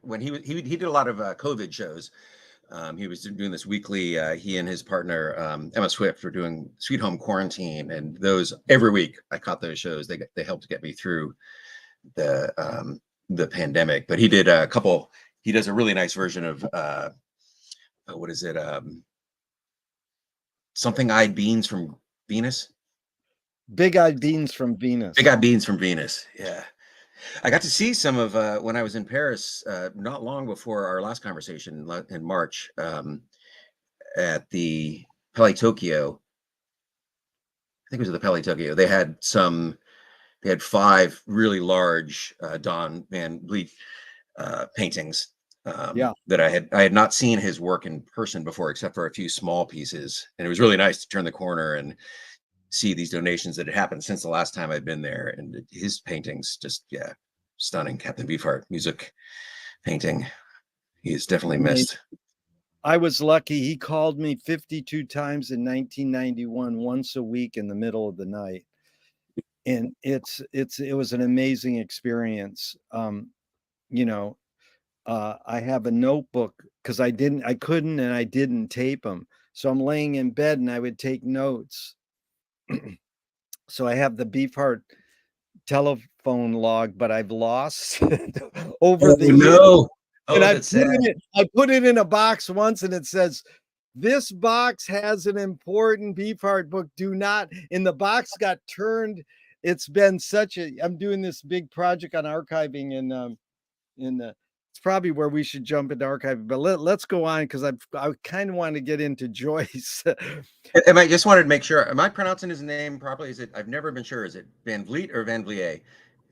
[SPEAKER 2] When he did a lot of COVID shows. He was doing this weekly. He and his partner Emma Swift were doing Sweet Home Quarantine, and those every week I caught those shows. They helped get me through the pandemic. But he did a couple. He does a really nice version of what is it? Something eyed beans from Venus.
[SPEAKER 1] big-eyed beans from
[SPEAKER 2] Big
[SPEAKER 1] Venus.
[SPEAKER 2] eyed beans from Venus. Yeah, I got to see some of when I was in Paris not long before our last conversation in March at the Palais Tokyo. I think it was at the Palais Tokyo. They had five really large Don Van Vliet paintings
[SPEAKER 1] Yeah.
[SPEAKER 2] that I had not seen his work in person before, except for a few small pieces. And it was really nice to turn the corner and see these donations that had happened since the last time I'd been there. And his paintings, just yeah, stunning. Captain Beefheart music painting. He is definitely
[SPEAKER 1] Amazing.
[SPEAKER 2] missed.
[SPEAKER 1] I was lucky. He called me 52 times in 1991, once a week in the middle of the night. And it was an amazing experience. You know, I have a notebook because I couldn't and I didn't tape them. So I'm laying in bed and I would take notes. So I have the Beefheart telephone log, but I've lost over
[SPEAKER 2] Oh
[SPEAKER 1] the years.
[SPEAKER 2] no!
[SPEAKER 1] And
[SPEAKER 2] Oh, that's sad.
[SPEAKER 1] I put it in a box once and it says, this box has an important Beefheart book. Do not, and the box got turned. It's been I'm doing this big project on archiving in the, it's probably where we should jump into archiving, but let's go on because I kind of want to get into Joyce.
[SPEAKER 2] And I just wanted to make sure. Am I pronouncing his name properly? Is it? I've never been sure. Is it Van Vliet or Van Vliet?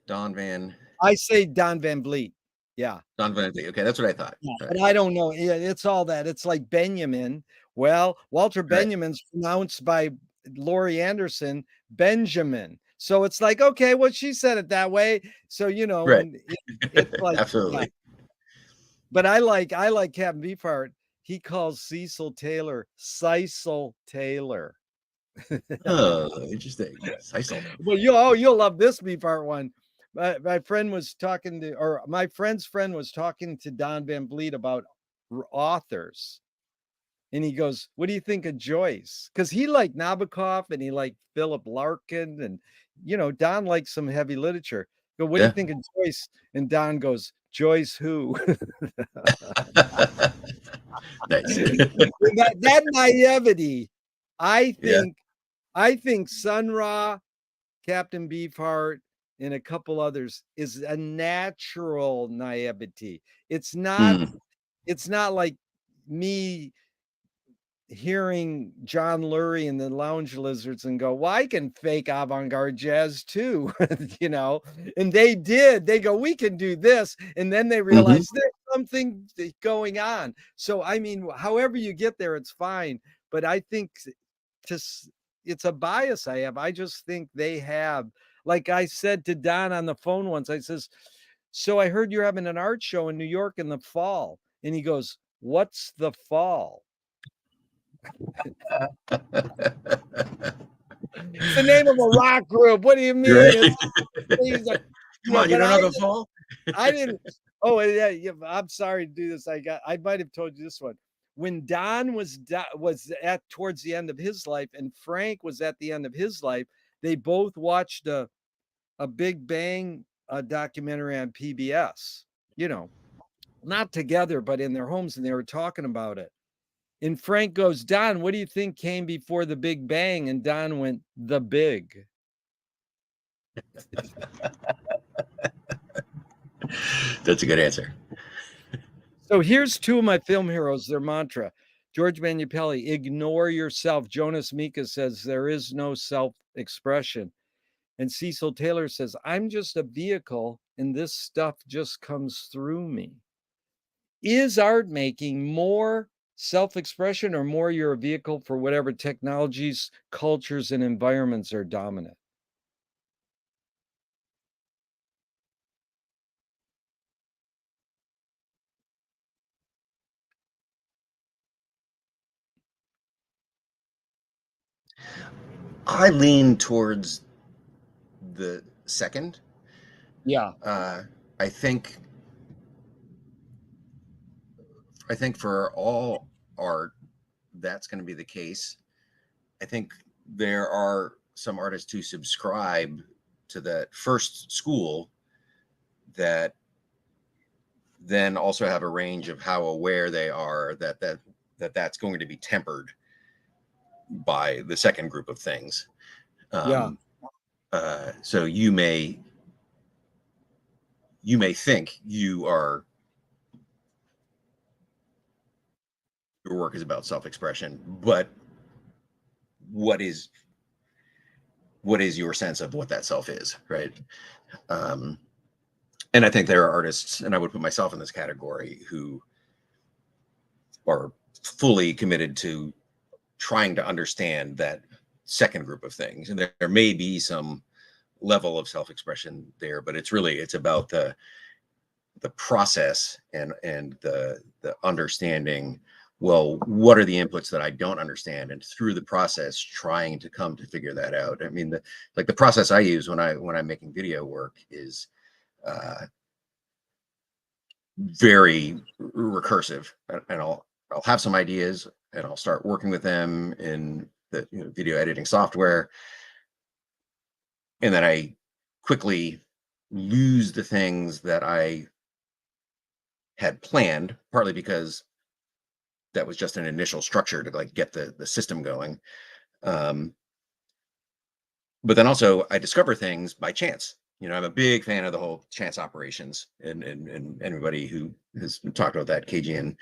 [SPEAKER 2] Don Van
[SPEAKER 1] I say Don Van Vliet. Yeah.
[SPEAKER 2] Don Van Vliet. Okay, that's what I thought.
[SPEAKER 1] Yeah,
[SPEAKER 2] All
[SPEAKER 1] but
[SPEAKER 2] right.
[SPEAKER 1] I don't know. Yeah, it's all that. It's like Benjamin. Well, Walter
[SPEAKER 2] Right.
[SPEAKER 1] Benjamin's pronounced by Laurie Anderson Benjamin. So it's like, okay, well, she said it that way. So,
[SPEAKER 2] Right.
[SPEAKER 1] and it's like, yeah.
[SPEAKER 2] Absolutely.
[SPEAKER 1] But I like Captain Beefheart. He calls Cecil Taylor.
[SPEAKER 2] Oh, interesting. Sisal.
[SPEAKER 1] Well, you'll love this Beefheart one. My friend was talking to, or my friend's friend was talking to Don Van Vliet about authors. And he goes, what do you think of Joyce? Because he liked Nabokov and he liked Philip Larkin. And, Don likes some heavy literature. Go, what do you
[SPEAKER 2] Yeah.
[SPEAKER 1] think of Joyce? And Don goes, Joyce who?
[SPEAKER 2] Nice.
[SPEAKER 1] that naivety, I
[SPEAKER 2] Yeah.
[SPEAKER 1] think, I think Sun Ra, Captain Beefheart, and a couple others is a natural naivety.
[SPEAKER 2] Mm.
[SPEAKER 1] It's not like me hearing John Lurie and the Lounge Lizards and go, well, I can fake avant-garde jazz too, and they did. They go, we can do this. And then they
[SPEAKER 2] Hmm.
[SPEAKER 1] realize there's something going on. So, I mean, however you get there, it's fine. But I think to it's a bias I have. I just think they have, like I said to Don on the phone once, I says, so I heard you're having an art show in New York in the fall. And he goes, what's the fall? It's the name of a rock group. What do you mean?
[SPEAKER 2] Right.
[SPEAKER 1] He's like,
[SPEAKER 2] Come on, you
[SPEAKER 1] but
[SPEAKER 2] don't know the fall?
[SPEAKER 1] I didn't. Oh, yeah. I'm sorry to do this. I might have told you this one. When Don was at towards the end of his life, and Frank was at the end of his life, they both watched a Big Bang documentary on PBS. You know, not together, but in their homes, and they were talking about it. And Frank goes, Don, what do you think came before the Big Bang? And Don went, the big.
[SPEAKER 2] That's a good answer.
[SPEAKER 1] So here's two of my film heroes, their mantra. George Manupelli, ignore yourself. Jonas Mika says there is no self-expression. And Cecil Taylor says, I'm just a vehicle and this stuff just comes through me. Is art making more self-expression or more you're a vehicle for whatever technologies, cultures, and environments are dominant?
[SPEAKER 2] I lean towards the second.
[SPEAKER 1] Yeah.
[SPEAKER 2] I think for all art, that's going to be the case. I think there are some artists who subscribe to that first school that then also have a range of how aware they are that's going to be tempered by the second group of things. So you may think your work is about self-expression, but what is your sense of what that self is, right? And I think there are artists, and I would put myself in this category, who are fully committed to trying to understand that second group of things. And there may be some level of self-expression there, but it's about the process and the understanding, well, what are the inputs that I don't understand, and through the process trying to come to figure that out. I mean, the process I use when I'm making video work is very recursive, and I'll have some ideas and I'll start working with them in the video editing software, and then I quickly lose the things that I had planned, partly because that was just an initial structure to like get the system going. But then also I discover things by chance. I'm a big fan of the whole chance operations, and everybody who has talked about that Cajun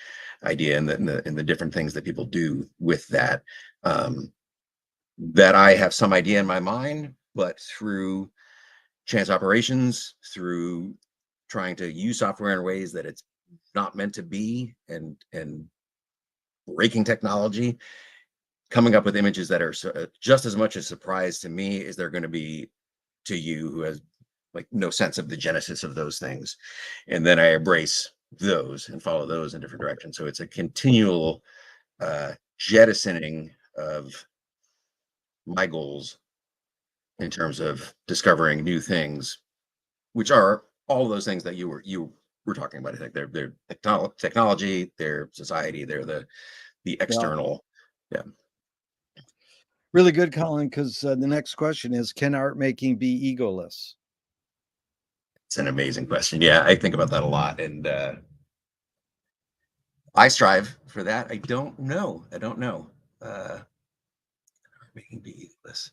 [SPEAKER 2] idea and the different things that people do with that, that I have some idea in my mind, but through chance operations, through trying to use software in ways that it's not meant to be, and breaking technology, coming up with images that are just as much a surprise to me as they're going to be to you, who has like no sense of the genesis of those things. And then I embrace those and follow those in different directions. So it's a continual jettisoning of my goals in terms of discovering new things, which are all those things that you were talking about. I think they're technology, they're society, they're the external. Yeah.
[SPEAKER 1] Really good, Colin, because the next question is, can art making be egoless?
[SPEAKER 2] It's an amazing question. Yeah, I think about that a lot, and I strive for that. I don't know. Making be egoless.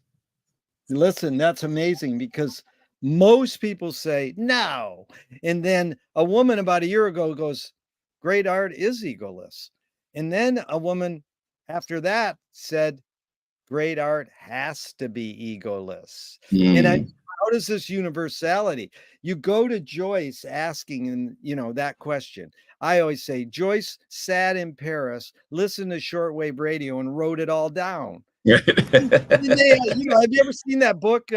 [SPEAKER 1] Listen, that's amazing, because most people say no. And then a woman about a year ago goes, great art is egoless. And then a woman after that said, great art has to be egoless. And how does this universality? You go to Joyce asking, and that question. I always say, Joyce sat in Paris, listened to shortwave radio, and wrote it all down. Have you ever seen that book,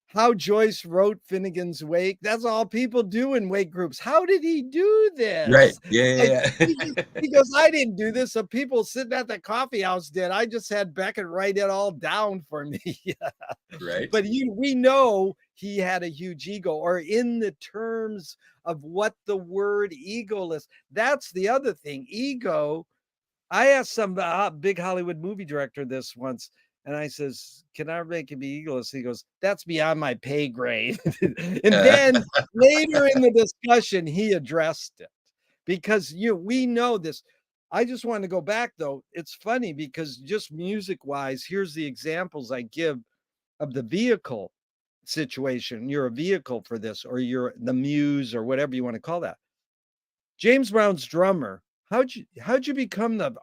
[SPEAKER 1] How Joyce Wrote Finnegan's Wake? That's all people do in wake groups. How did he do
[SPEAKER 2] Right.
[SPEAKER 1] this?
[SPEAKER 2] Yeah,
[SPEAKER 1] Like,
[SPEAKER 2] yeah, yeah.
[SPEAKER 1] he goes, I didn't do this. So people sitting at the coffee house did. I just had Beckett write it all down for me.
[SPEAKER 2] Right.
[SPEAKER 1] But we know he had a huge ego, or in the terms of what the word ego is. That's the other thing. Ego. I asked some big Hollywood movie director this once, and I says, "Can I make him be egoless?" He goes, "That's beyond my pay grade." And
[SPEAKER 2] Uh,
[SPEAKER 1] then later in the discussion, he addressed it because we know this. I just want to go back though. It's funny because just music wise, here's the examples I give of the vehicle situation. You're a vehicle for this, or you're the muse, or whatever you want to call that. James Brown's drummer. How'd you become the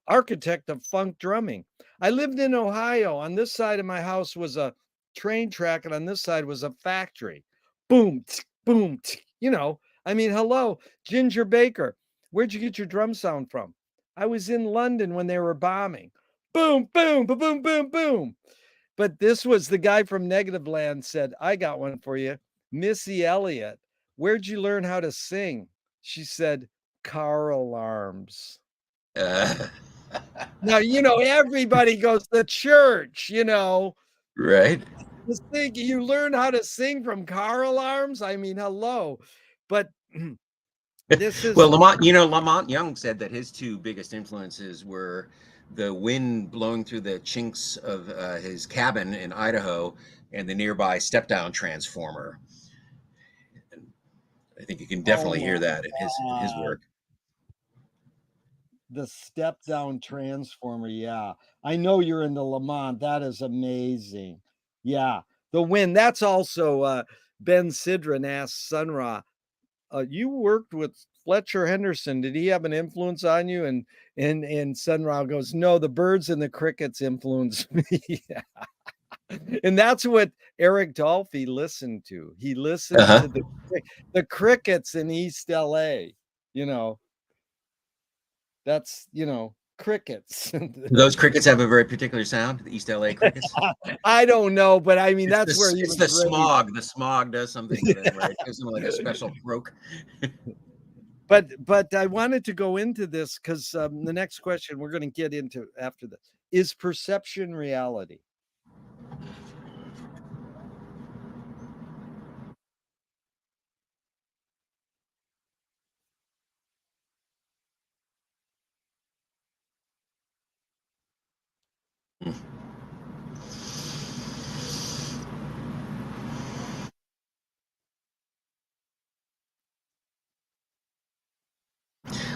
[SPEAKER 1] architect of funk drumming? I lived in Ohio. On this side of my house was a train track, and on this side was a factory. Boom, tsk, boom, tsk, I mean, hello, Ginger Baker. Where'd you get your drum sound from? I was in London when they were bombing. Boom, boom, boom, boom, boom, boom. But this was the guy from Negative Land said, I got one for you. Missy Elliott, where'd you learn how to sing? She said, car alarms.
[SPEAKER 2] uh,
[SPEAKER 1] Now, everybody goes to church,
[SPEAKER 2] right.
[SPEAKER 1] Just think you learn how to sing from car alarms. I mean, hello. But this is
[SPEAKER 2] Well, Lamont Young said that his two biggest influences were the wind blowing through the chinks of his cabin in Idaho and the nearby step-down transformer. And I think you can
[SPEAKER 1] oh
[SPEAKER 2] definitely hear
[SPEAKER 1] my
[SPEAKER 2] that in his
[SPEAKER 1] God.
[SPEAKER 2] work.
[SPEAKER 1] The step down transformer. Yeah. I know you're into Lamont. That is amazing. Yeah. The wind. That's also Ben Sidran asked Sun Ra, you worked with Fletcher Henderson. Did he have an influence on you? And Sun Ra goes, no, the birds and the crickets influenced me. And that's what Eric Dolphy listened to. He listened
[SPEAKER 2] Uh-huh.
[SPEAKER 1] to the crickets in East LA, you know. That's, crickets.
[SPEAKER 2] Those crickets have a very particular sound, the East LA crickets.
[SPEAKER 1] I don't know, but I mean,
[SPEAKER 2] It's
[SPEAKER 1] that's where he
[SPEAKER 2] it's
[SPEAKER 1] was
[SPEAKER 2] the
[SPEAKER 1] raised.
[SPEAKER 2] smog. The smog does something to them, right? Gives them like a special croak.
[SPEAKER 1] But I wanted to go into this because the next question we're going to get into after this is perception reality.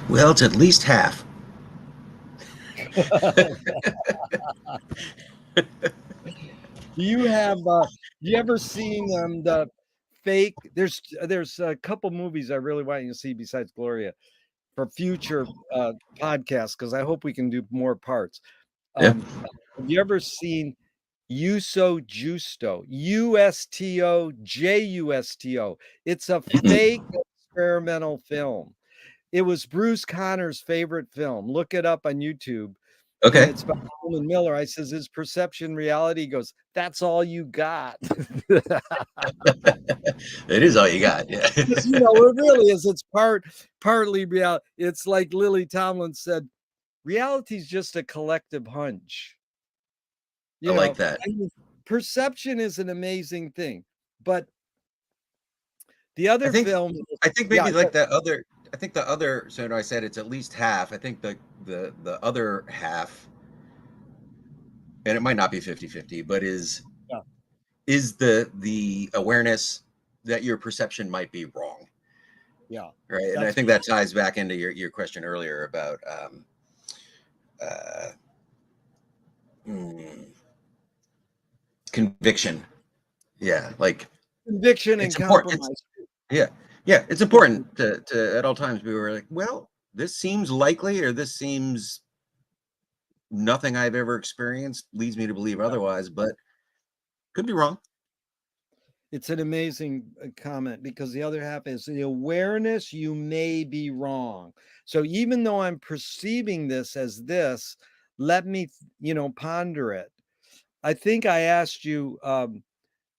[SPEAKER 2] Well, it's at least half.
[SPEAKER 1] You ever seen the fake? There's a couple movies I really want you to see besides Gloria for future podcasts because I hope we can do more parts.
[SPEAKER 2] Yeah.
[SPEAKER 1] Have you ever seen Uso Justo? USTO? It's a fake experimental film. It was Bruce Connor's favorite film. Look it up on YouTube. And
[SPEAKER 2] Okay.
[SPEAKER 1] it's about Colin Miller. I says, his perception reality? He goes, that's all you got.
[SPEAKER 2] It is all you got. Yeah.
[SPEAKER 1] Because, it really is. It's partly reality. It's like Lily Tomlin said, reality is just a collective hunch.
[SPEAKER 2] I like that.
[SPEAKER 1] I mean, perception is an amazing thing. But the
[SPEAKER 2] I
[SPEAKER 1] other
[SPEAKER 2] think
[SPEAKER 1] film,
[SPEAKER 2] I think
[SPEAKER 1] yeah,
[SPEAKER 2] maybe like the other I think the other so I said it's at least half. I think the other half, and it might not be 50-50, but
[SPEAKER 1] yeah,
[SPEAKER 2] is the awareness that your perception might be wrong.
[SPEAKER 1] yeah,
[SPEAKER 2] Right. And I
[SPEAKER 1] that's
[SPEAKER 2] think that ties back into your question earlier about uh, mm, conviction. Yeah, like
[SPEAKER 1] conviction and
[SPEAKER 2] it's important. It's
[SPEAKER 1] compromise.
[SPEAKER 2] yeah, yeah. It's important to at all times be like, well, this seems likely, or this seems nothing I've ever experienced leads me to believe otherwise, but could be wrong.
[SPEAKER 1] It's an amazing comment because the other half is the awareness you may be wrong. So even though I'm perceiving this as this, let me, ponder it. I think I asked you,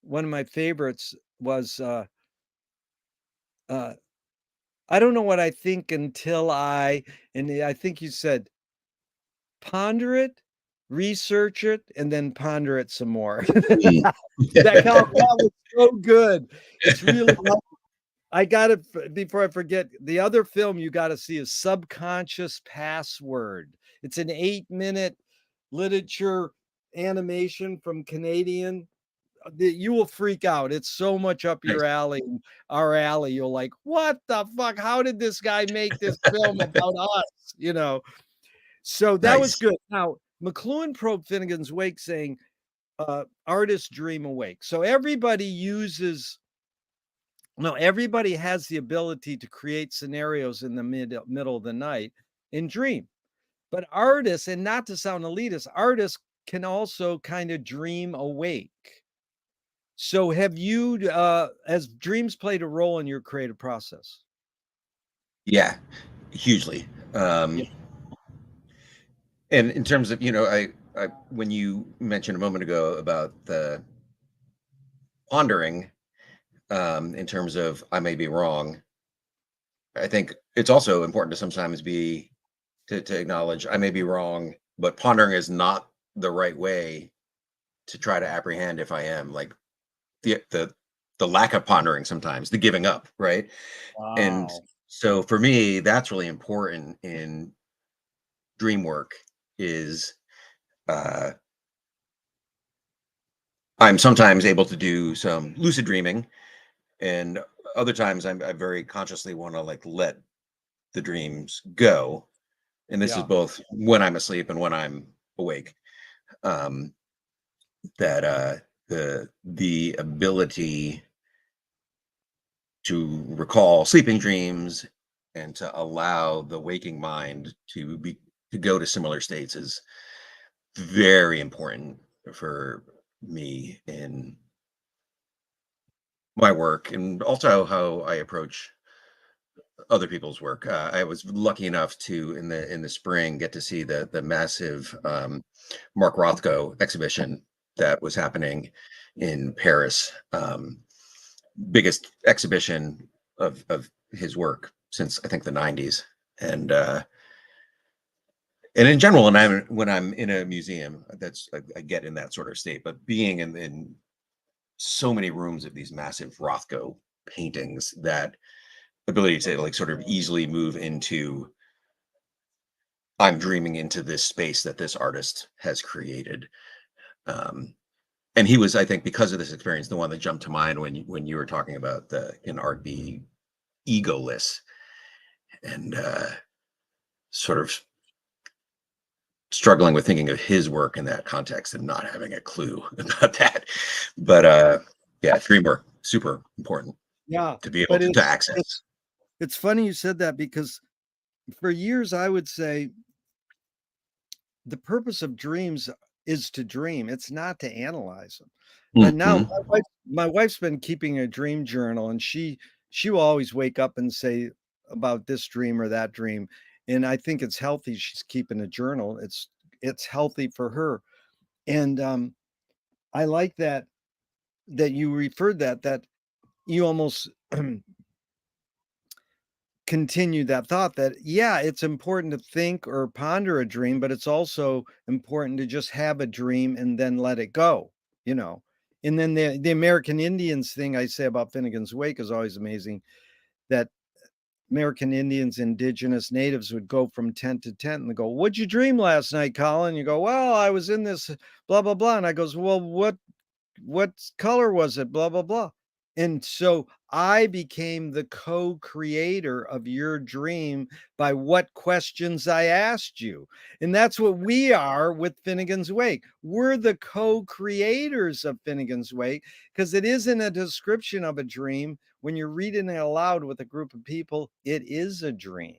[SPEAKER 1] one of my favorites was, uh, I don't know what I think until and I think you said, ponder it, research it, and then ponder it some more.
[SPEAKER 2] Mm.
[SPEAKER 1] That was so good. It's really I got it before I forget. The other film you got to see is Subconscious Password. It's an 8-minute literature animation from Canadian. You will freak out. It's so much up your
[SPEAKER 2] Nice.
[SPEAKER 1] alley, our alley. You'll like, what the fuck? How did this guy make this film about us? So that was
[SPEAKER 2] Nice.
[SPEAKER 1] good. Now, McLuhan probed Finnegan's Wake saying, artists dream awake. So everybody has the ability to create scenarios in the middle of the night and dream. But artists, and not to sound elitist, artists can also kind of dream awake. So have you, has dreams played a role in your creative process?
[SPEAKER 2] Yeah, hugely.
[SPEAKER 1] Yeah.
[SPEAKER 2] And in terms of, I when you mentioned a moment ago about the pondering, in terms of I may be wrong, I think it's also important to sometimes to acknowledge I may be wrong, but pondering is not the right way to try to apprehend if I am, like the the the lack of pondering sometimes, the giving up, right? And
[SPEAKER 1] Wow.
[SPEAKER 2] so for me, that's really important in dream work is uh I'm sometimes able to do some lucid dreaming, and other times I very consciously want to like let the dreams go. And this is
[SPEAKER 1] Yeah.
[SPEAKER 2] both when I'm asleep and when I'm awake. Um, that the ability to recall sleeping dreams and to allow the waking mind to go to similar states is very important for me in my work and also how I approach other people's work. I was lucky enough to in the spring get to see the massive Mark Rothko exhibition that was happening in Paris. Biggest exhibition of his work since I think the 90s. And in general, when I'm in a museum, I get in that sort of state. But being in so many rooms of these massive Rothko paintings, that ability to like sort of easily move into I'm dreaming into this space that this artist has created. Um, and he was, I think, because of this experience, the one that jumped to mind when you were talking about the in art being egoless and sort of struggling with thinking of his work in that context and not having a clue about that. But yeah, dream work super important
[SPEAKER 1] Yeah.
[SPEAKER 2] to be able
[SPEAKER 1] But
[SPEAKER 2] to
[SPEAKER 1] it's
[SPEAKER 2] access.
[SPEAKER 1] it's funny you said that because for years I would say the purpose of dreams is to dream. It's not to analyze them. But now
[SPEAKER 2] Mhm.
[SPEAKER 1] my wife's been keeping a dream journal, and she will always wake up and say about this dream or that dream. And I think it's healthy she's keeping a journal. It's healthy for her. And I like that you referred that you almost continue that thought that, yeah, it's important to think or ponder a dream, but it's also important to just have a dream and then let it go, you know. And then the American Indians thing I say about Finnegan's Wake is always amazing, that American Indians, indigenous natives would go from tent to tent and they go, "What'd you dream last night, Colin?" You go, "Well, I was in this blah blah blah." And I goes, "Well, what color was it? Blah blah blah." And so I became the co-creator of your dream by what questions I asked you. And that's what we are with Finnegan's Wake. We're the co-creators of Finnegan's Wake because it isn't a description of a dream. When you're reading it aloud with a group of people, it is a dream.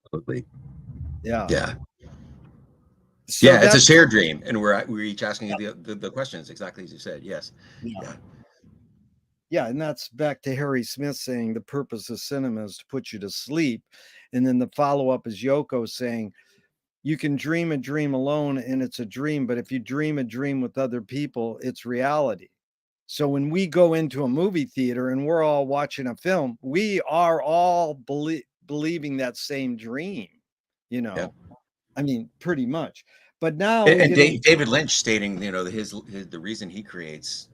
[SPEAKER 2] Absolutely.
[SPEAKER 1] Yeah.
[SPEAKER 2] Yeah.
[SPEAKER 1] So
[SPEAKER 2] Yeah, it's a
[SPEAKER 1] that's
[SPEAKER 2] shared dream, and we're each asking the questions exactly as you said. Yes.
[SPEAKER 1] yeah.
[SPEAKER 2] Yeah.
[SPEAKER 1] Yeah, and that's back to Harry Smith saying the purpose of cinema is to put you to sleep. And then the follow-up is Yoko saying you can dream a dream alone and it's a dream, but if you dream a dream with other people, it's reality. So when we go into a movie theater and we're all watching a film, we are all believing that same dream, you
[SPEAKER 2] Yeah.
[SPEAKER 1] know. I mean, pretty much. But now
[SPEAKER 2] And,
[SPEAKER 1] we
[SPEAKER 2] and
[SPEAKER 1] get into
[SPEAKER 2] David Lynch stating, his the reason he creates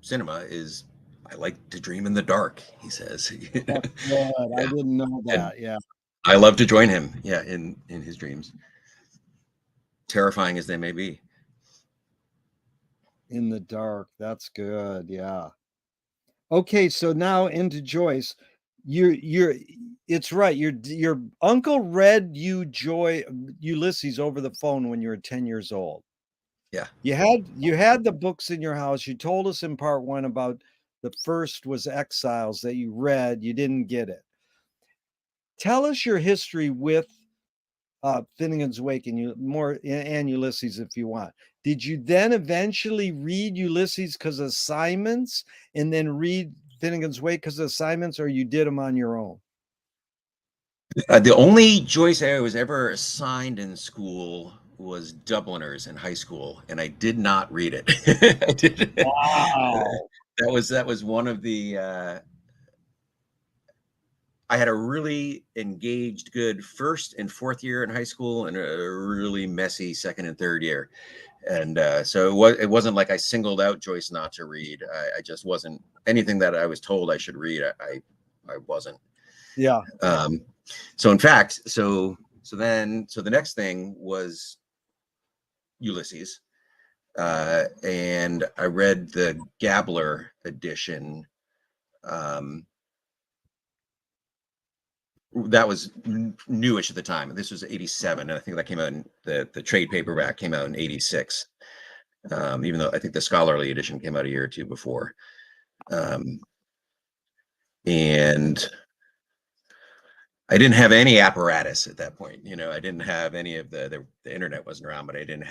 [SPEAKER 2] cinema is I like to dream in the dark, he says.
[SPEAKER 1] that's good. I
[SPEAKER 2] Yeah.
[SPEAKER 1] didn't know
[SPEAKER 2] And
[SPEAKER 1] that. Yeah.
[SPEAKER 2] I love to join him, yeah, in his dreams, terrifying as they may be.
[SPEAKER 1] In the dark. That's good. Yeah. Okay, so now into Joyce. You're it's right. Your uncle read you Ulysses over the phone when you were 10 years old.
[SPEAKER 2] Yeah.
[SPEAKER 1] You had the books in your house. You told us in part one about the first was Exiles that you read. You didn't get it. Tell us your history with Finnegan's Wake and Ulysses if you want. Did you then eventually read Ulysses because of assignments and then read Finnegan's Wake because of assignments, or you did them on your own?
[SPEAKER 2] The only Joyce I was ever assigned in school was Dubliners in high school, and I did not read it. I did.
[SPEAKER 1] Wow.
[SPEAKER 2] That was one of the. I had a really engaged, good first and fourth year in high school, and a really messy second and third year. And so it wasn't like I singled out Joyce not to read. I just wasn't anything that I was told I should read. I wasn't.
[SPEAKER 1] Yeah.
[SPEAKER 2] So in fact, so the next thing was Ulysses, and I read the Gabler edition. Um, that was newish at the time. This was '87, and I think that came out in the trade paperback came out in '86. Even though I think the scholarly edition came out a year or two before. And I didn't have any apparatus at that point. I didn't have any of the internet wasn't around, but I didn't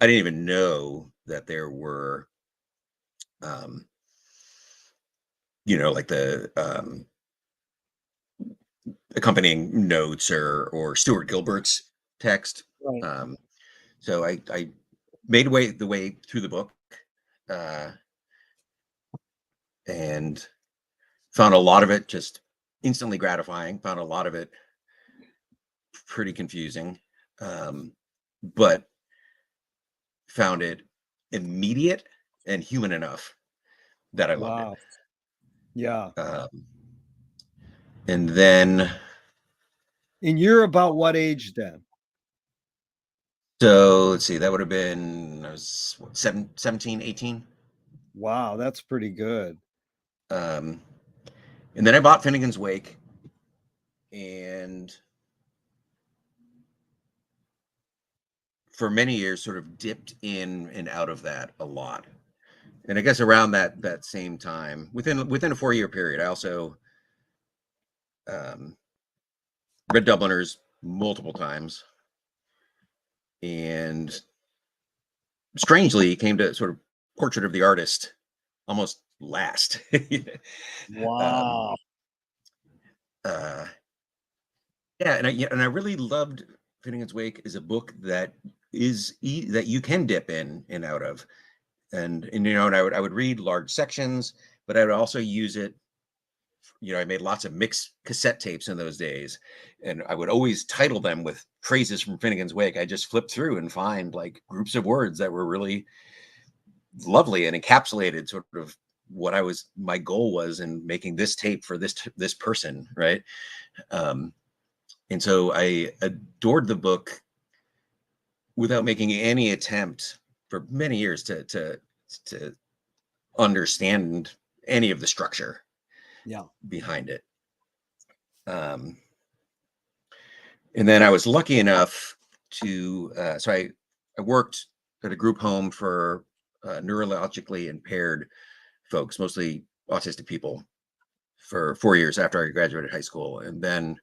[SPEAKER 2] even know that there were, um, like the accompanying notes or Stuart Gilbert's text.
[SPEAKER 1] Right.
[SPEAKER 2] So I made the way through the book, uh, and found a lot of it just instantly gratifying. Found a lot of it pretty confusing, but found it immediate and human enough that I loved it.
[SPEAKER 1] Wow. Yeah.
[SPEAKER 2] And then,
[SPEAKER 1] And you're about what age then?
[SPEAKER 2] so let's see, that would have been, I was 17, 18.
[SPEAKER 1] Wow, that's pretty good.
[SPEAKER 2] And then I bought Finnegan's Wake, and for many years sort of dipped in and out of that a lot. And I guess around that same time, within a 4-year period, I also read Dubliners multiple times, and strangely came to sort of Portrait of the Artist almost last. um,
[SPEAKER 1] Wow.
[SPEAKER 2] uh, yeah, and I really loved Finnegan's Wake as a book that that you can dip in and out of, and I would read large sections, but I would also use it. I made lots of mixed cassette tapes in those days, and I would always title them with phrases from Finnegan's Wake. I just flip through and find like groups of words that were really lovely and encapsulated sort of what my goal was in making this tape for this person, right? And so I adored the book without making any attempt for many years to understand any of the structure
[SPEAKER 1] Yeah.
[SPEAKER 2] behind it. And then I was lucky enough to, so I worked at a group home for neurologically impaired folks, mostly autistic people, for 4 years after I graduated high school. And then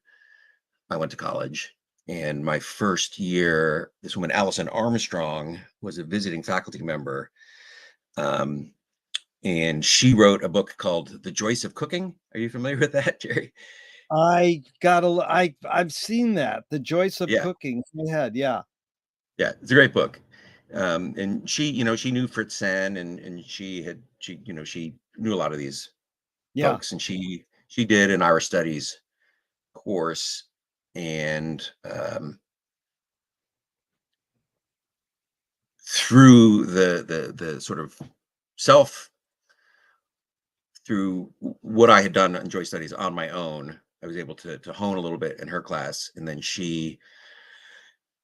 [SPEAKER 2] I went to college. And my first year, this woman, Allison Armstrong, was a visiting faculty member. And she wrote a book called The Joyce of Cooking. Are you familiar with that, Jerry?
[SPEAKER 1] I've seen that, The Joys of
[SPEAKER 2] Yeah,
[SPEAKER 1] Cooking. Go ahead, yeah.
[SPEAKER 2] yeah, it's a great book. And she knew Fritz Sen, and she knew a lot of these
[SPEAKER 1] Yeah.
[SPEAKER 2] folks, and she did an Irish Studies course, and through the sort of self through what I had done in Joy Studies on my own, I was able to hone a little bit in her class, and then she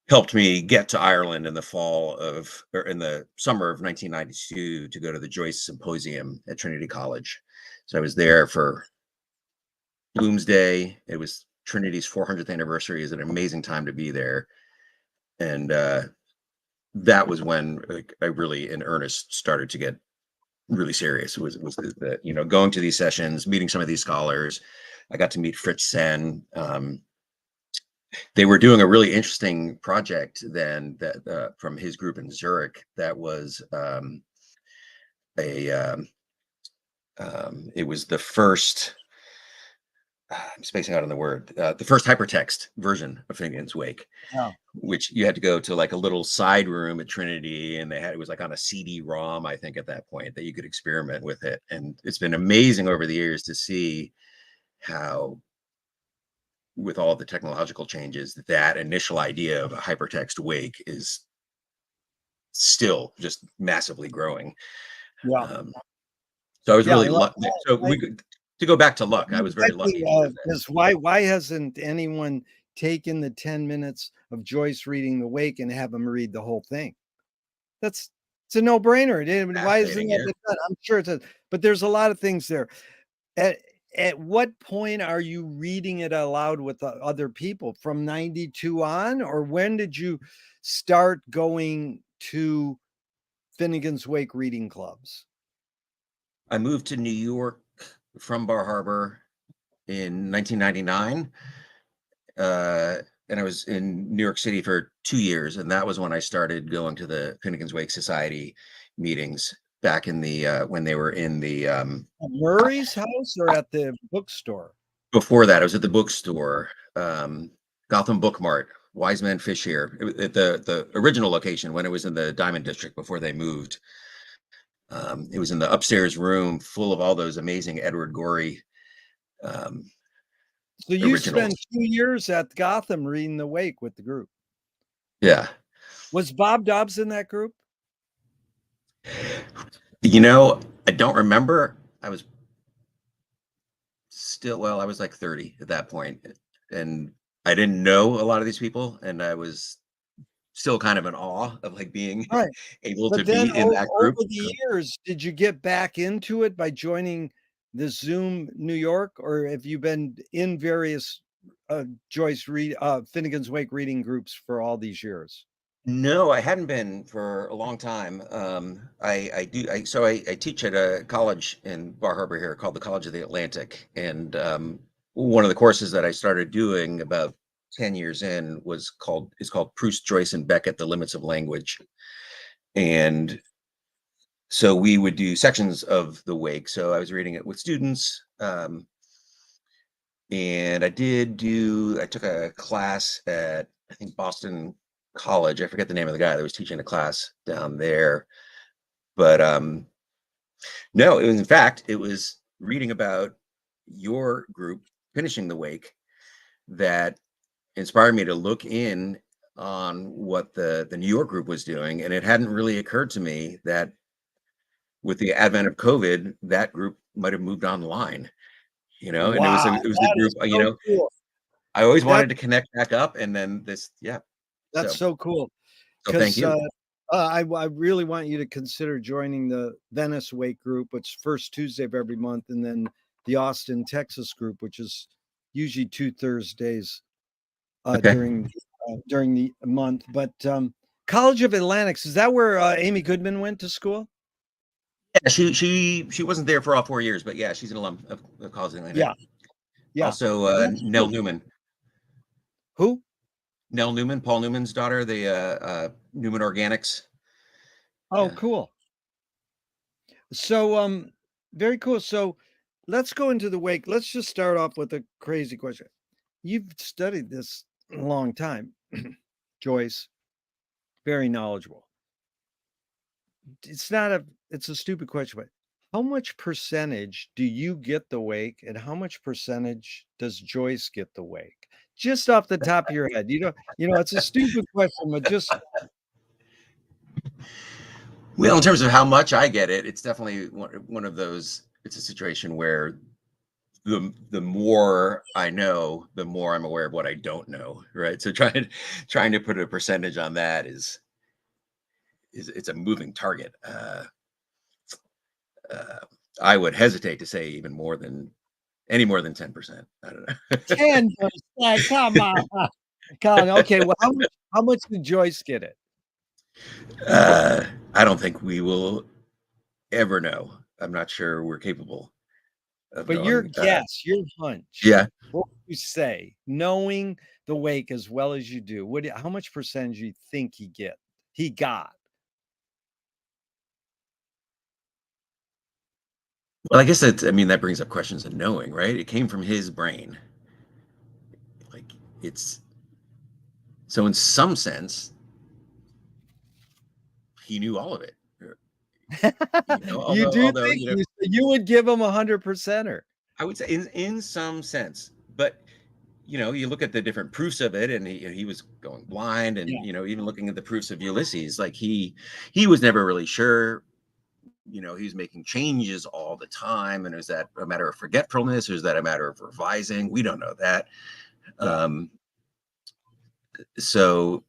[SPEAKER 2] helped me get to Ireland in the fall of or in the summer of 1992 to go to the Joyce Symposium at Trinity College. So I was there for Bloomsday. It was Trinity's 400th anniversary. Is an amazing time to be there, and that was when like, I really, in earnest, started to get really serious. Was that going to these sessions, meeting some of these scholars. I got to meet Fritz Sen. They were doing a really interesting project then that from his group in Zurich that was a it was the first I'm spacing out on the word the first hypertext version of Finnegan's Wake,
[SPEAKER 1] Yeah.
[SPEAKER 2] which you had to go to like a little side room at Trinity, and it was like on a CD-ROM, I think, at that point that you could experiment with it. And it's been amazing over the years to see how, with all the technological changes, that initial idea of a hypertext wake is still just massively growing.
[SPEAKER 1] Yeah.
[SPEAKER 2] Um, so I was
[SPEAKER 1] Yeah,
[SPEAKER 2] really lucky. So
[SPEAKER 1] I
[SPEAKER 2] to go back to luck, I was very
[SPEAKER 1] exactly,
[SPEAKER 2] lucky because
[SPEAKER 1] because why hasn't anyone taken the 10 minutes of Joyce reading The Wake and have them read the whole thing? That's it's a no-brainer. Why isn't
[SPEAKER 2] fascinating.
[SPEAKER 1] that
[SPEAKER 2] Yeah.
[SPEAKER 1] been done? I'm sure it's a but there's a lot of things there. At at what point are you reading it aloud with other people? From 92 on? Or when did you start going to Finnegan's Wake reading clubs?
[SPEAKER 2] I moved to New York from Bar Harbor in 1999. Uh, and I was in New York City for 2 years, and that was when I started going to the Finnegan's Wake Society meetings back in the when they were in the
[SPEAKER 1] At Murray's house or at the bookstore?
[SPEAKER 2] before that. I was at the bookstore, Gotham Book Mart, Wise Man Fish here, at the original location when it was in the Diamond District before they moved. It was in the upstairs room full of all those amazing Edward Gorey um,
[SPEAKER 1] So you spent
[SPEAKER 2] originals.
[SPEAKER 1] 2 years at Gotham reading The Wake with the group.
[SPEAKER 2] Yeah.
[SPEAKER 1] Was Bob Dobbs in that group?
[SPEAKER 2] I don't remember. I was I was like 30 at that point, and I didn't know a lot of these people, and I was still kind of in awe of like being
[SPEAKER 1] Right.
[SPEAKER 2] able to
[SPEAKER 1] But then
[SPEAKER 2] be in that
[SPEAKER 1] over
[SPEAKER 2] group.
[SPEAKER 1] the years, did you get back into it by joining the Zoom New York, or have you been in various, Finnegan's Wake reading groups for all these years?
[SPEAKER 2] No, I hadn't been for a long time. I teach at a college in Bar Harbor here called the College of the Atlantic, and one of the courses that I started doing about 10 years in is called Proust, Joyce, and Beckett: The Limits of Language. And so we would do sections of the wake. So I was reading it with students, and I took a class at, I think, Boston College. I forget the name of the guy that was teaching the class down there. But no, in fact, it was reading about your group finishing the wake that inspired me to look in on what the New York group was doing. And it hadn't really occurred to me that with the advent of COVID, that group might have moved online, and
[SPEAKER 1] Wow,
[SPEAKER 2] it was the
[SPEAKER 1] that is
[SPEAKER 2] group,
[SPEAKER 1] so cool.
[SPEAKER 2] I always
[SPEAKER 1] That
[SPEAKER 2] wanted to connect back up, and then this, yeah.
[SPEAKER 1] that's
[SPEAKER 2] So,
[SPEAKER 1] so cool.
[SPEAKER 2] so thank
[SPEAKER 1] 'Cause,
[SPEAKER 2] you.
[SPEAKER 1] I really want you to consider joining the Venice Wake group, which first Tuesday of every month, and then the Austin, Texas group, which is usually 2 Thursdays,
[SPEAKER 2] Okay.
[SPEAKER 1] during the month. But, College of Atlantic, is that where, Amy Goodman went to school?
[SPEAKER 2] Yeah, she wasn't there for all 4 years, but yeah, she's an alum of College Atlantic.
[SPEAKER 1] Yeah, yeah.
[SPEAKER 2] Also,
[SPEAKER 1] That's
[SPEAKER 2] Nell
[SPEAKER 1] cool.
[SPEAKER 2] Newman.
[SPEAKER 1] Who?
[SPEAKER 2] Nell Newman, Paul Newman's daughter, the Newman Organics.
[SPEAKER 1] Oh,
[SPEAKER 2] Yeah.
[SPEAKER 1] cool. So, very cool. So let's go into the wake. Let's just start off with a crazy question. You've studied this a long time, Joyce, very knowledgeable. It's not a it's a stupid question, but how much percentage do you get the wake and how much percentage does Joyce get the wake? Just off the top of your head. It's a stupid question, but just
[SPEAKER 2] Well, in terms of how much I get it, it's definitely one of those. It's a situation where the more I know, the more I'm aware of what I don't know, right? So trying to put a percentage on that is it's a moving target. Uh, I would hesitate to say even any more than 10%. I don't know.
[SPEAKER 1] 10%. Come on. Colin, okay, well, how much did Joyce get it?
[SPEAKER 2] I don't think we will ever know. I'm not sure we're capable of
[SPEAKER 1] But your
[SPEAKER 2] knowing.
[SPEAKER 1] guess, your hunch,
[SPEAKER 2] Yeah.
[SPEAKER 1] what would you say, knowing the wake as well as you do, how much percentage do you think he got?
[SPEAKER 2] Well, I guess that brings up questions of knowing, right? It came from his brain. Like it's so in some sense, he knew all of it.
[SPEAKER 1] You do
[SPEAKER 2] Although,
[SPEAKER 1] think you would give him 100%er?
[SPEAKER 2] I would say in some sense, but you look at the different proofs of it, and he was going blind,
[SPEAKER 1] Yeah,
[SPEAKER 2] and even looking at the proofs of Ulysses, like he was never really sure. He was making changes all the time, and is that a matter of forgetfulness, or is that a matter of revising? We don't know that.
[SPEAKER 1] yeah.
[SPEAKER 2] So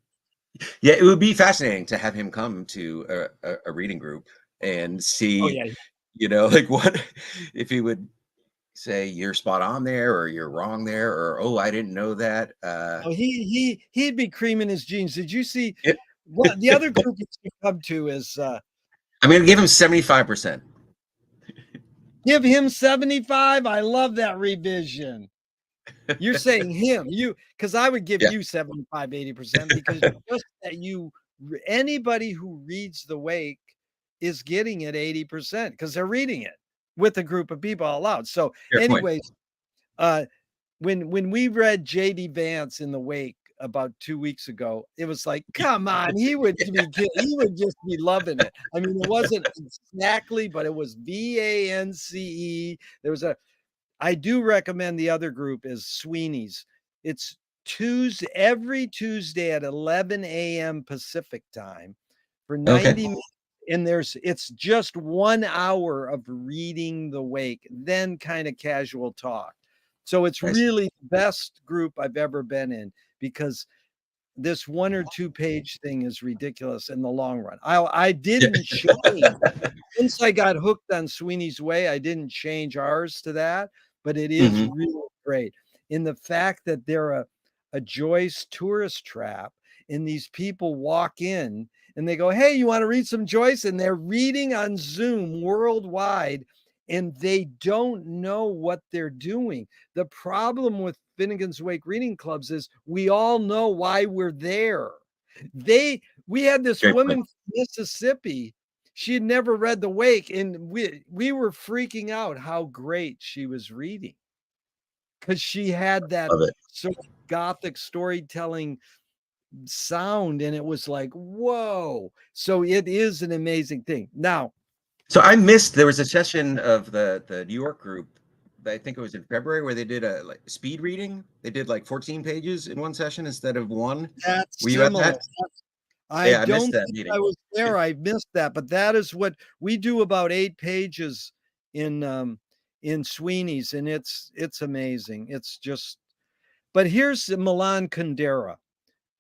[SPEAKER 2] yeah, it would be fascinating to have him come to a reading group and
[SPEAKER 1] Oh,
[SPEAKER 2] see,
[SPEAKER 1] yeah.
[SPEAKER 2] like what if he would say you're spot on there or you're wrong there or oh I didn't know that.
[SPEAKER 1] Oh, he'd be creaming his jeans. Did you see
[SPEAKER 2] It,
[SPEAKER 1] what the other group you should come to is,
[SPEAKER 2] I'm gonna give him 75%.
[SPEAKER 1] give him 75? I love that revision. You're saying him, because I would give
[SPEAKER 2] Yeah.
[SPEAKER 1] you 75, 80% because just that anybody who reads the wake is getting it 80% because they're reading it with a group of people out loud. So,
[SPEAKER 2] Fair point.
[SPEAKER 1] anyways, uh, when we read J.D. Vance in the wake about 2 weeks ago, it was like, come on, he would just be loving it. I mean, it wasn't exactly, but it was VANCE. I do recommend the other group is Sweeney's. It's every Tuesday at 11 a.m. Pacific time for
[SPEAKER 2] Okay.
[SPEAKER 1] 90 minutes. And it's just 1 hour of reading the wake, then kind of casual talk. So it's
[SPEAKER 2] I see.
[SPEAKER 1] really the best group I've ever been in because this 1 or 2 page thing is ridiculous in the long run. I
[SPEAKER 2] Yeah.
[SPEAKER 1] didn't change since I got hooked on Sweeney's Way, I didn't change ours to that, but it is
[SPEAKER 2] Hmm.
[SPEAKER 1] really great. In the fact that they're a Joyce tourist trap, and these people walk in and they go, "Hey, you want to read some Joyce?" And they're reading on Zoom worldwide, and they don't know what they're doing. The problem with Finnegan's Wake reading clubs is we all know why we're there. We had this
[SPEAKER 2] Great point.
[SPEAKER 1] woman from Mississippi. She had never read The Wake, and we were freaking out how great she was reading because she had that
[SPEAKER 2] Love it.
[SPEAKER 1] sort of gothic storytelling sound, and it was like, whoa. So it is an amazing thing. Now,
[SPEAKER 2] So I missed. There was a session of the New York group. I think it was in February where they did a like speed reading. They did like 14 pages in one session instead of one. Were
[SPEAKER 1] that's
[SPEAKER 2] you at
[SPEAKER 1] similar.
[SPEAKER 2] that?
[SPEAKER 1] I
[SPEAKER 2] Yeah, I missed
[SPEAKER 1] don't
[SPEAKER 2] that
[SPEAKER 1] think
[SPEAKER 2] meeting.
[SPEAKER 1] I was there. I missed that, but that is what we do about 8 pages in Sweeney's, and it's amazing. It's just but here's Milan Kundera,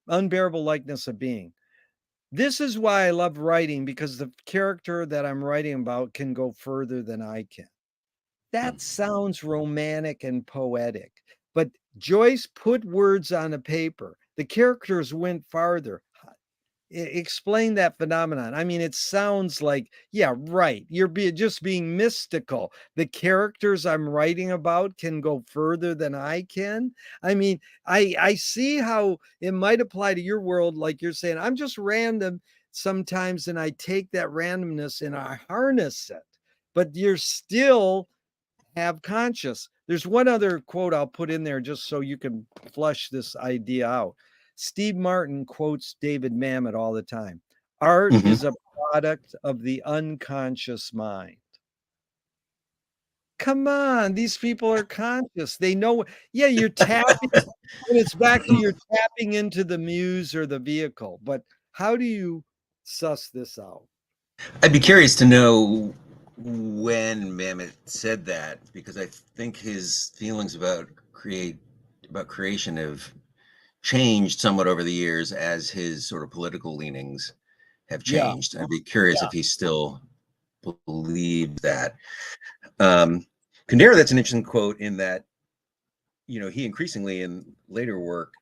[SPEAKER 1] Unbearable Likeness of Being. This is why I love writing because the character that I'm writing about can go further than I can.
[SPEAKER 2] Hmm.
[SPEAKER 1] That sounds romantic and poetic, but Joyce put words on a paper. The characters went farther. Explain that phenomenon. I mean, it sounds like, yeah, right. You're just being mystical. The characters I'm writing about can go further than I can. I mean, I see how it might apply to your world, like you're saying. I'm just random sometimes, and I take that randomness and I harness it. But you're still have conscious. There's one other quote I'll put in there just so you can flush this idea out. Steve Martin quotes David Mamet all the time. Art
[SPEAKER 2] Mhm.
[SPEAKER 1] is a product of the unconscious mind. Come on, these people are conscious. They know, yeah, you're tapping, and it's back to you're tapping into the muse or the vehicle. But how do you suss this out?
[SPEAKER 2] I'd be curious to know when Mamet said that, because I think his feelings about creation have changed somewhat over the years as his sort of political leanings have
[SPEAKER 1] Yeah,
[SPEAKER 2] changed. I'd be curious
[SPEAKER 1] yeah,
[SPEAKER 2] if he still believes that. Um, Kundera, that's an interesting quote in that, he increasingly in later work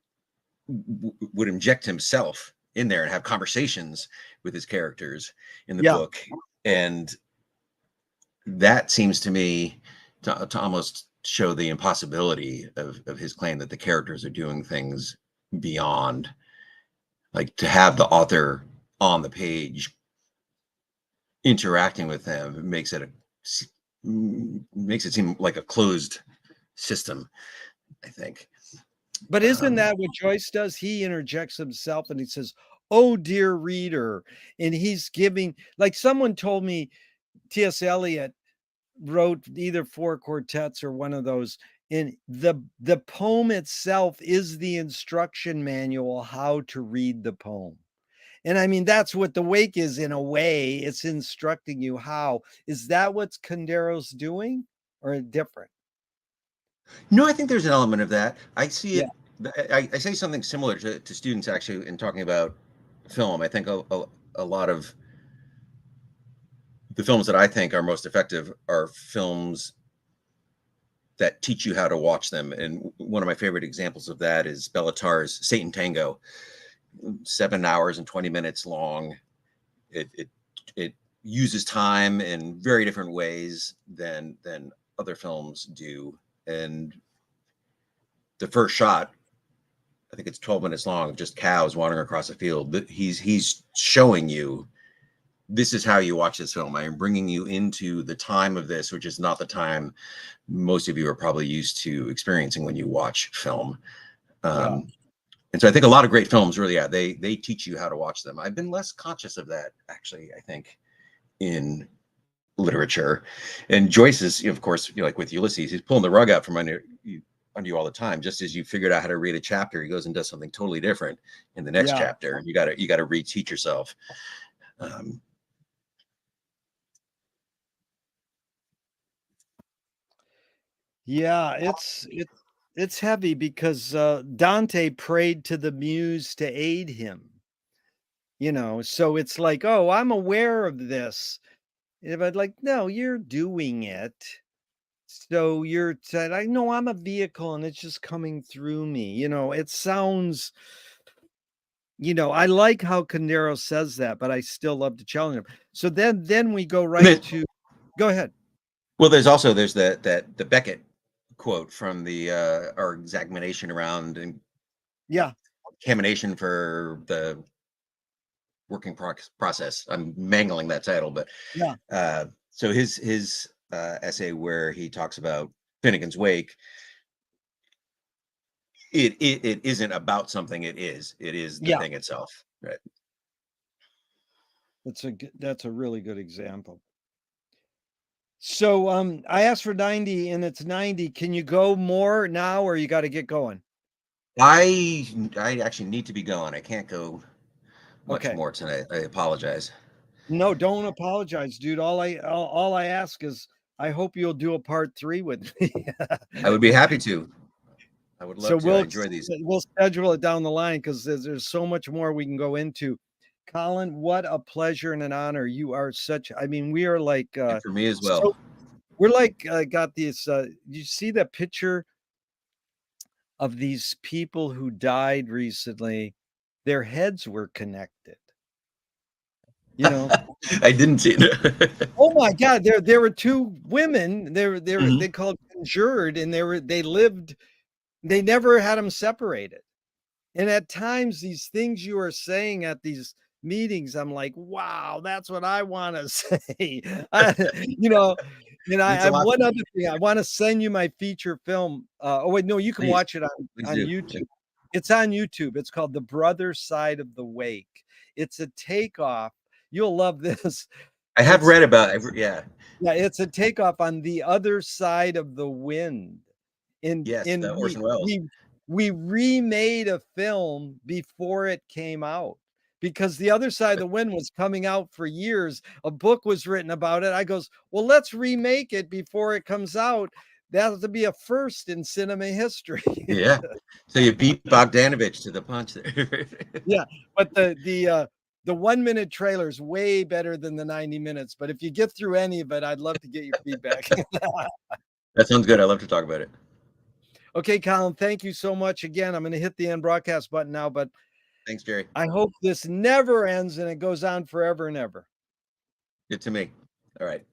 [SPEAKER 2] would inject himself in there and have conversations with his characters in the
[SPEAKER 1] yeah.
[SPEAKER 2] book. And that seems to me to almost show the impossibility of his claim that the characters are doing things beyond, like, to have the author on the page interacting with them makes it seem like a closed system, I think.
[SPEAKER 1] But isn't
[SPEAKER 2] um
[SPEAKER 1] that what Joyce does? He interjects himself and he says, "Oh, dear reader." And he's giving, like someone told me T.S. Eliot wrote either four quartets or one of those. And the poem itself is the instruction manual how to read the poem. And I mean, that's what the wake is in a way. It's instructing you how. Is that what Kundero's doing or different?
[SPEAKER 2] no, I think there's an element of that. I see
[SPEAKER 1] Yeah.
[SPEAKER 2] it. I say something similar to students actually in talking about film. I think a lot of the films that I think are most effective are films that teach you how to watch them. And one of my favorite examples of that is Bellatar's Satan Tango, 7 hours and 20 minutes long. It uses time in very different ways than other films do. And the first shot, I think it's 12 minutes long, of just cows wandering across a field. He's showing you, this is how you watch this film. I am bringing you into the time of this, which is not the time most of you are probably used to experiencing when you watch film.
[SPEAKER 1] Yeah.
[SPEAKER 2] And so I think a lot of great films really, yeah, they teach you how to watch them. I've been less conscious of that, actually, I think, in literature. And Joyce is, of course, like with Ulysses, he's pulling the rug out from under you all the time. Just as you figured out how to read a chapter, he goes and does something totally different in the next
[SPEAKER 1] Yeah.
[SPEAKER 2] chapter, and you gotta reteach yourself. Um,
[SPEAKER 1] Yeah, it's heavy because Dante prayed to the muse to aid him, so it's like, oh, I'm aware of this. But like, no, you're doing it. So you're said, I know I'm a vehicle and it's just coming through me. It sounds, I like how Canero says that, but I still love to challenge him. So then we go
[SPEAKER 2] and
[SPEAKER 1] right
[SPEAKER 2] then,
[SPEAKER 1] to go ahead.
[SPEAKER 2] well, there's the Beckett quote from the our examination around and
[SPEAKER 1] Yeah,
[SPEAKER 2] examination for the working process. I'm mangling that title, but
[SPEAKER 1] yeah,
[SPEAKER 2] so his essay where he talks about Finnegan's Wake, it isn't about something. It is the
[SPEAKER 1] yeah.
[SPEAKER 2] thing itself, right?
[SPEAKER 1] That's a really good example. So I asked for 90 and it's 90. Can you go more now or you got to get going?
[SPEAKER 2] I actually need to be going. I can't go much
[SPEAKER 1] Okay.
[SPEAKER 2] more tonight. I apologize.
[SPEAKER 1] No, don't apologize, dude. All I ask is I hope you'll do a part 3 with me.
[SPEAKER 2] I would be happy to. I would
[SPEAKER 1] So
[SPEAKER 2] love to. I enjoy these.
[SPEAKER 1] we'll schedule it down the line because there's so much more we can go into. Colin, what a pleasure and an honor. You are such, I mean, we are like
[SPEAKER 2] And for me as well.
[SPEAKER 1] so we're like got this you see that picture of these people who died recently? Their heads were connected, you know.
[SPEAKER 2] I didn't see it.
[SPEAKER 1] Oh my God, there were two women. They
[SPEAKER 2] Mhm.
[SPEAKER 1] called conjured, and they lived. They never had them separated. And at times, these things you are saying at these meetings, I'm like, wow, that's what I want to say. I, you know, And I
[SPEAKER 2] Means a
[SPEAKER 1] have
[SPEAKER 2] lot to
[SPEAKER 1] one
[SPEAKER 2] me.
[SPEAKER 1] other thing, I wanna send you my feature film, oh, wait, no, you can
[SPEAKER 2] Please,
[SPEAKER 1] watch it
[SPEAKER 2] please
[SPEAKER 1] on
[SPEAKER 2] do. Yeah.
[SPEAKER 1] YouTube. It's on YouTube, it's called The Brother Side of the Wake. It's a takeoff, you'll love this.
[SPEAKER 2] I have
[SPEAKER 1] It's
[SPEAKER 2] read about yeah.
[SPEAKER 1] Yeah, it's a takeoff on The Other Side of the Wind.
[SPEAKER 2] Yes,
[SPEAKER 1] And
[SPEAKER 2] Orson Welles.
[SPEAKER 1] we remade a film before it came out, because The Other Side of the Wind was coming out for years. A book was written about it. I goes, "Well, let's remake it before it comes out." That'll be a first in cinema history.
[SPEAKER 2] Yeah. So you beat Bogdanovich to the punch there.
[SPEAKER 1] Yeah, but the 1-minute trailer is way better than the 90 minutes, but if you get through any of it, I'd love to get your feedback.
[SPEAKER 2] That sounds good. I love to talk about it.
[SPEAKER 1] Okay, Colin, thank you so much again. I'm gonna hit the end broadcast button now, but
[SPEAKER 2] Thanks, Jerry.
[SPEAKER 1] I hope this never ends and it goes on forever and ever.
[SPEAKER 2] Good to me. All right.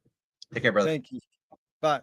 [SPEAKER 2] Take care, brother.
[SPEAKER 1] Thank you. Bye.